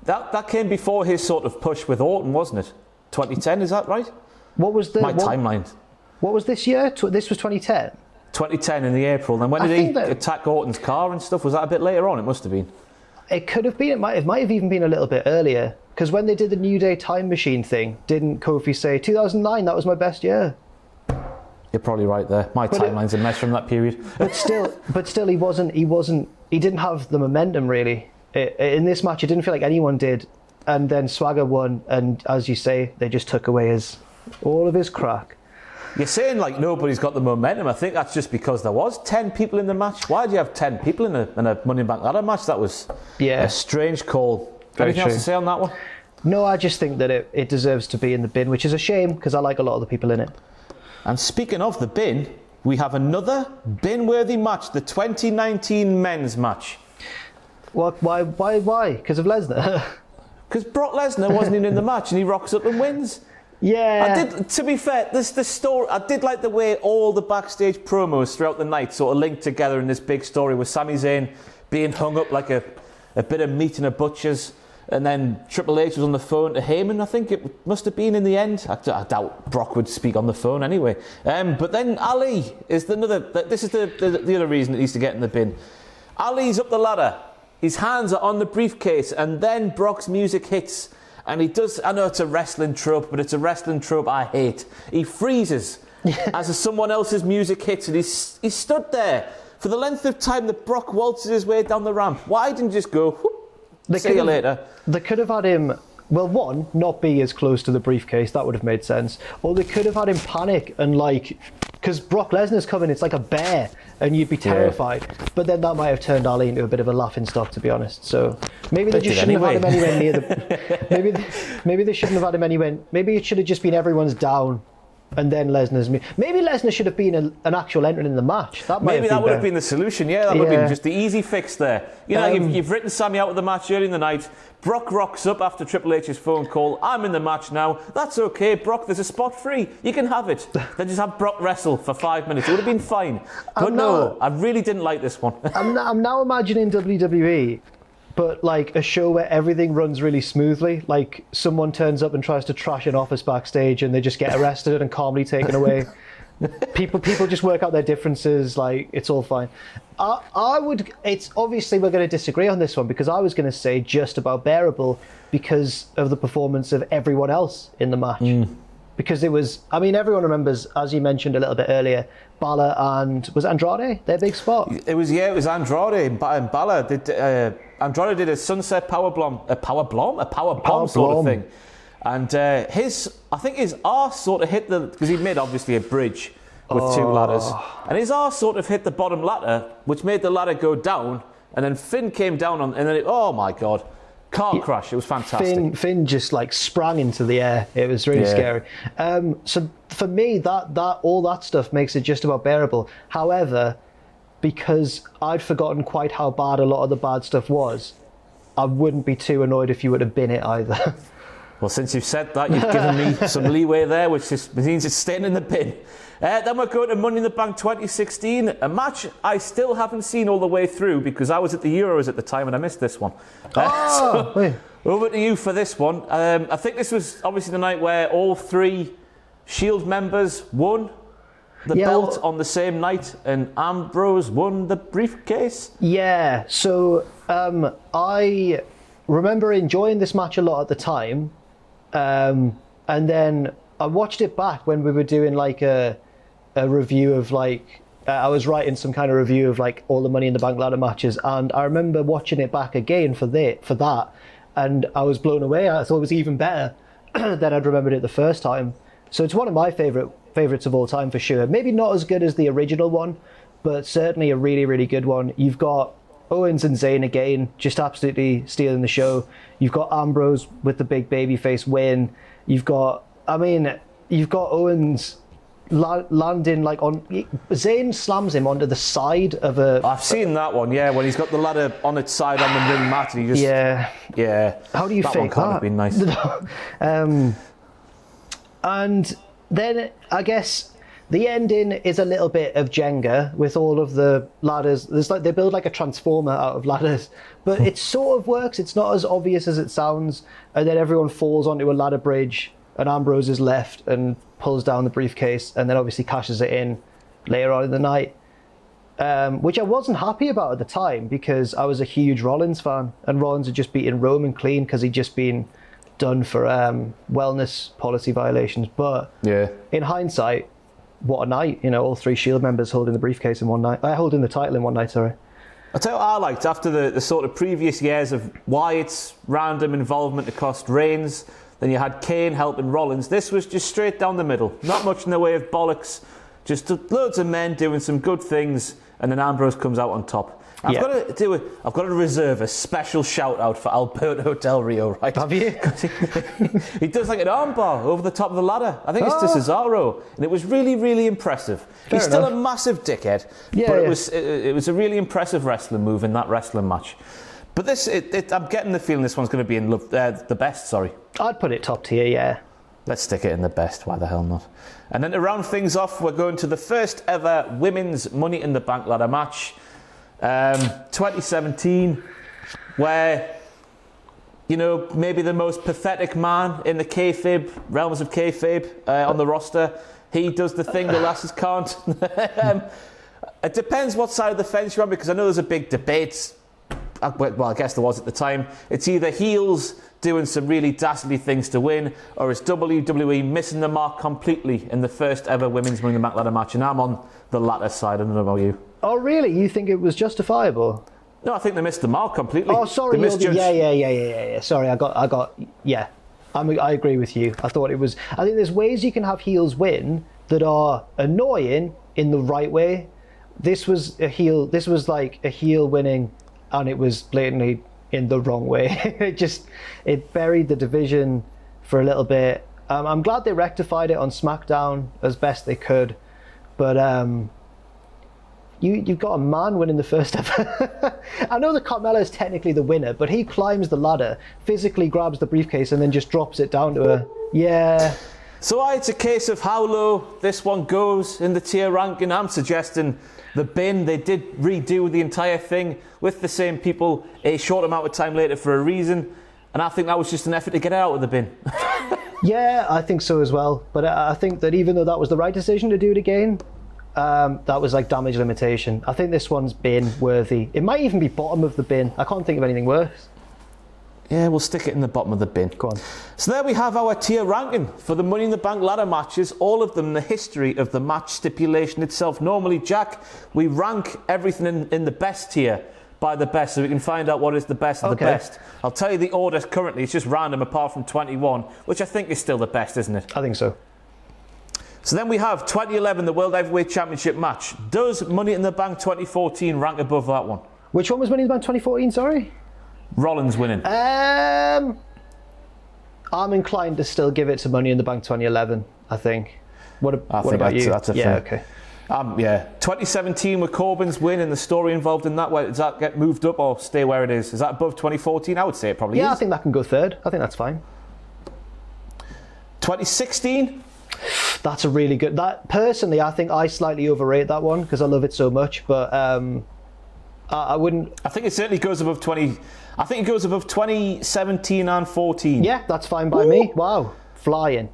That came before his sort of push with Orton, wasn't it? 2010, is that right? What was the timeline? What was this year? This was 2010. 2010 in the April. Then when did he attack Orton's car and stuff? Was that a bit later on? It must have been. It could have been. It might have even been a little bit earlier. Because when they did the New Day Time Machine thing, didn't Kofi say 2009? That was my best year. You're probably right there. My timeline's a mess from that period. But still, he wasn't. He didn't have the momentum really. In this match, it didn't feel like anyone did. And then Swagger won, and as you say, they just took away all of his crack. You're saying like nobody's got the momentum. I think that's just because there was 10 people in the match. Why do you have 10 people in a Money in the Bank ladder match? That was a strange call. Anything else to say on that one? No, I just think that it deserves to be in the bin, which is a shame because I like a lot of the people in it. And speaking of the bin, we have another bin-worthy match, the 2019 men's match. What? Why? Because of Lesnar? Because Brock Lesnar wasn't even in the match and he rocks up and wins. Yeah. To be fair, the story, I did like the way all the backstage promos throughout the night sort of linked together in this big story with Sami Zayn being hung up like a bit of meat in a butcher's, and then Triple H was on the phone to Heyman. I think it must have been in the end. I doubt Brock would speak on the phone anyway. But then Ali is this is the other reason it needs to get in the bin. Ali's up the ladder. His hands are on the briefcase, and then Brock's music hits. And he does, I know it's a wrestling trope, but it's a wrestling trope I hate. He freezes as someone else's music hits, and he's stood there for the length of time that Brock waltzes his way down the ramp. Why didn't you just go, whoop, see you later? They could have had him, well, one, not be as close to the briefcase, that would have made sense. Or they could have had him panic and because Brock Lesnar's coming, it's like a bear, and you'd be terrified. Yeah. But then that might have turned Ali into a bit of a laughing stock, to be honest. So maybe they just shouldn't have had him anywhere near the... maybe they shouldn't have had him anywhere... Maybe it should have just been everyone's down, and then Lesnar's maybe Lesnar should have been an actual entrant in the match. That would have been the solution. Yeah, that would have been just the easy fix there. You know, you've written Sammy out of the match early in the night. Brock rocks up after Triple H's phone call. I'm in the match now. That's okay, Brock. There's a spot free. You can have it. Then just have Brock wrestle for 5 minutes. It would have been fine. But no, I really didn't like this one. I'm now imagining WWE, but like a show where everything runs really smoothly. Like someone turns up and tries to trash an office backstage, and they just get arrested and calmly taken away. People just work out their differences. Like it's all fine. It's obviously we're going to disagree on this one, because I was going to say just about bearable because of the performance of everyone else in the match. Because it was, I mean, everyone remembers, as you mentioned a little bit earlier, Balor and was Andrade their big spot? It was Andrade and Balor did. Andrade did a sunset power bomb sort of thing, and I think his arse sort of hit because he made obviously a bridge with two ladders, and his arse sort of hit the bottom ladder, which made the ladder go down, and then Finn came down and then oh my god. Car crash. It was fantastic. Finn just like sprang into the air. It was really scary. So for me, that all that stuff makes it just about bearable. However, because I'd forgotten quite how bad a lot of the bad stuff was, I wouldn't be too annoyed if you would have been it either. Well, since you've said that, you've given me some leeway there, which means it's staying in the bin. Then we're going to Money in the Bank 2016, a match I still haven't seen all the way through because I was at the Euros at the time and I missed this one. Over to you for this one. I think this was obviously the night where all three Shield members won the belt on the same night, and Ambrose won the briefcase. Yeah, so I remember enjoying this match a lot at the time, and then I watched it back when we were doing like a review of like I was writing some kind of review of like all the Money in the Bank ladder matches, and I remember watching it back again for that, and I was blown away. I thought it was even better than I'd remembered it the first time. So it's one of my favorites of all time for sure. Maybe not as good as the original one, but certainly a really, really good one. You've got Owens and Zayn again, just absolutely stealing the show. You've got Ambrose with the big babyface win. You've got Owens landing like on. Zayn slams him onto the side of a. I've seen that one, yeah, when he's got the ladder on its side on the ring mat, and he just. Yeah. How do you that fake one can't have been nice. And then I guess the ending is a little bit of Jenga with all of the ladders. There's like they build like a transformer out of ladders, but it sort of works. It's not as obvious as it sounds. And then everyone falls onto a ladder bridge, and Ambrose is left and pulls down the briefcase, and then obviously cashes it in later on in the night, which I wasn't happy about at the time because I was a huge Rollins fan, and Rollins had just beaten Roman clean because he'd just been done for wellness policy violations. But in hindsight, what a night, you know, all three Shield members holding the briefcase in one night. Holding the title in one night, sorry. I'll tell you what I liked after the sort of previous years of Wyatt's random involvement to cost Reigns. Then you had Kane helping Rollins. This was just straight down the middle. Not much in the way of bollocks. Just loads of men doing some good things, and then Ambrose comes out on top. I've got to reserve a special shout out for Alberto Del Rio, right? Have you? He does like an armbar over the top of the ladder. I think it's to Cesaro, and it was really, really impressive. He's still a massive dickhead, but it was a really impressive wrestling move in that wrestling match. But this, I'm getting the feeling this one's going to be in the best. Sorry, I'd put it top tier. Yeah. Let's stick it in the best. Why the hell not? And then to round things off, we're going to the first ever women's Money in the Bank ladder match. 2017, where, you know, maybe the most pathetic man in the kayfabe, realms of kayfabe on the roster. He does the thing the lasses can't. It depends what side of the fence you're on, because I know there's a big debate. Well, I guess there was at the time. It's either heels doing some really dastardly things to win, or it's WWE missing the mark completely in the first ever women's Money in the Bank ladder match, and I'm on the latter side. I don't know about you. Oh, really? You think it was justifiable? No, I think they missed the mark completely. Oh, sorry. Yeah. Sorry, I agree with you. I think there's ways you can have heels win that are annoying in the right way. This was like a heel winning, and it was blatantly in the wrong way. It buried the division for a little bit. I'm glad they rectified it on SmackDown as best they could, but you've got a man winning the first ever. I know that Carmella is technically the winner, but he climbs the ladder, physically grabs the briefcase, and then just drops it down to her. Yeah. So it's a case of how low this one goes in the tier ranking. I'm suggesting the bin. They did redo the entire thing with the same people a short amount of time later for a reason, and I think that was just an effort to get it out of the bin. Yeah, I think so as well. But I think that even though that was the right decision to do it again, that was like damage limitation. I think this one's bin worthy. It might even be bottom of the bin. I can't think of anything worse. Yeah, we'll stick it in the bottom of the bin. Go on. So there we have our tier ranking for the Money in the Bank ladder matches, all of them in the history of the match stipulation itself. Normally, Jack, we rank everything in the best tier by the best, so we can find out what is the best of the best. I'll tell you the order currently. It's just random apart from 21, which I think is still the best, isn't it? I think so. So then we have 2011, the World Heavyweight Championship match. Does Money in the Bank 2014 rank above that one? Which one was Money in the Bank 2014, sorry? Rollins winning. I'm inclined to still give it to Money in the Bank 2011, I think. What about you? That's a yeah, thing. okay. Yeah. 2017 with Corbin's win and the story involved in that, does that get moved up or stay where it is? Is that above 2014? I would say it probably is. Yeah, I think that can go third. I think that's fine. 2016? That's a really good... That personally, I think I slightly overrate that one because I love it so much, but I wouldn't... I think it certainly goes above 20... I think it goes above 2017 and 14. Yeah, that's fine by me. Wow, flying.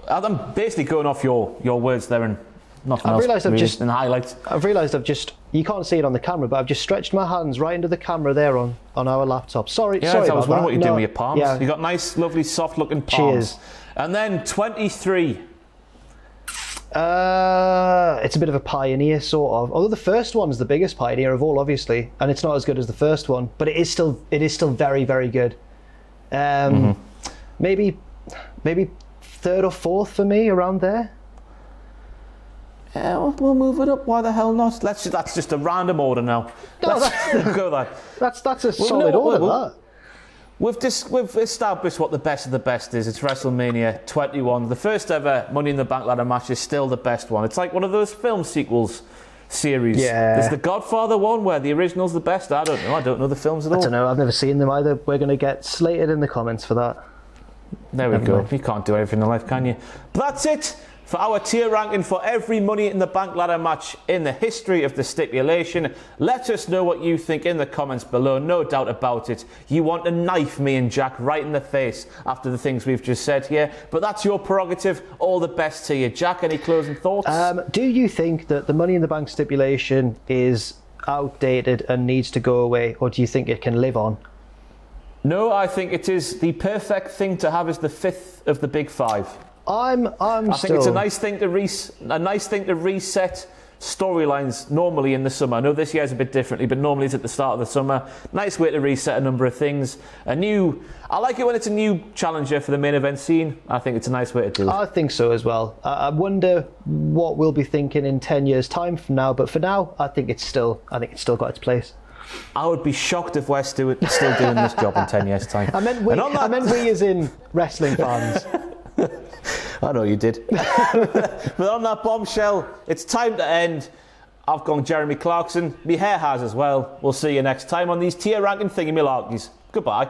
I'm basically going off your words there and nothing else. And highlights. I've realised you can't see it on the camera, but I've just stretched my hands right into the camera there on our laptop. Sorry about that. I was wondering what you're doing with your palms. Yeah. You've got nice, lovely, soft-looking palms. Cheers. And then 23. It's a bit of a pioneer, sort of. Although the first one's the biggest pioneer of all, obviously, and it's not as good as the first one, but it is still very, very good. Maybe third or fourth for me, around there. Yeah, we'll move it up. Why the hell not? That's just a random order now. No, go that. That's a solid order. That. We've established what the best of the best is. It's WrestleMania 21. The first ever Money in the Bank ladder match is still the best one. It's like one of those film sequels series. Yeah. There's the Godfather one where the original's the best. I don't know. I don't know the films at all. I don't know. I've never seen them either. We're going to get slated in the comments for that. There we go. You can't do everything in life, can you? But that's it for our tier ranking for every Money in the Bank ladder match in the history of the stipulation. Let us know what you think in the comments below. No doubt about it. You want to knife me and Jack right in the face after the things we've just said here. But that's your prerogative. All the best to you. Jack, any closing thoughts? Do you think that the Money in the Bank stipulation is outdated and needs to go away, or do you think it can live on? No, I think it is the perfect thing to have as the fifth of the big five. I think it's a nice thing to reset storylines normally in the summer. I know this year's a bit differently, but normally it's at the start of the summer. Nice way to reset a number of things. I like it when it's a new challenger for the main event scene. I think it's a nice way to do it. I think so as well. I wonder what we'll be thinking in 10 years' time from now, but for now, I think it's still got its place. I would be shocked if we're still doing this job in 10 years' time. I meant we as in wrestling fans. I know you did. But on that bombshell, it's time to end. I've gone Jeremy Clarkson. My hair has as well. We'll see you next time on these tier ranking thingy-malarkies. Goodbye.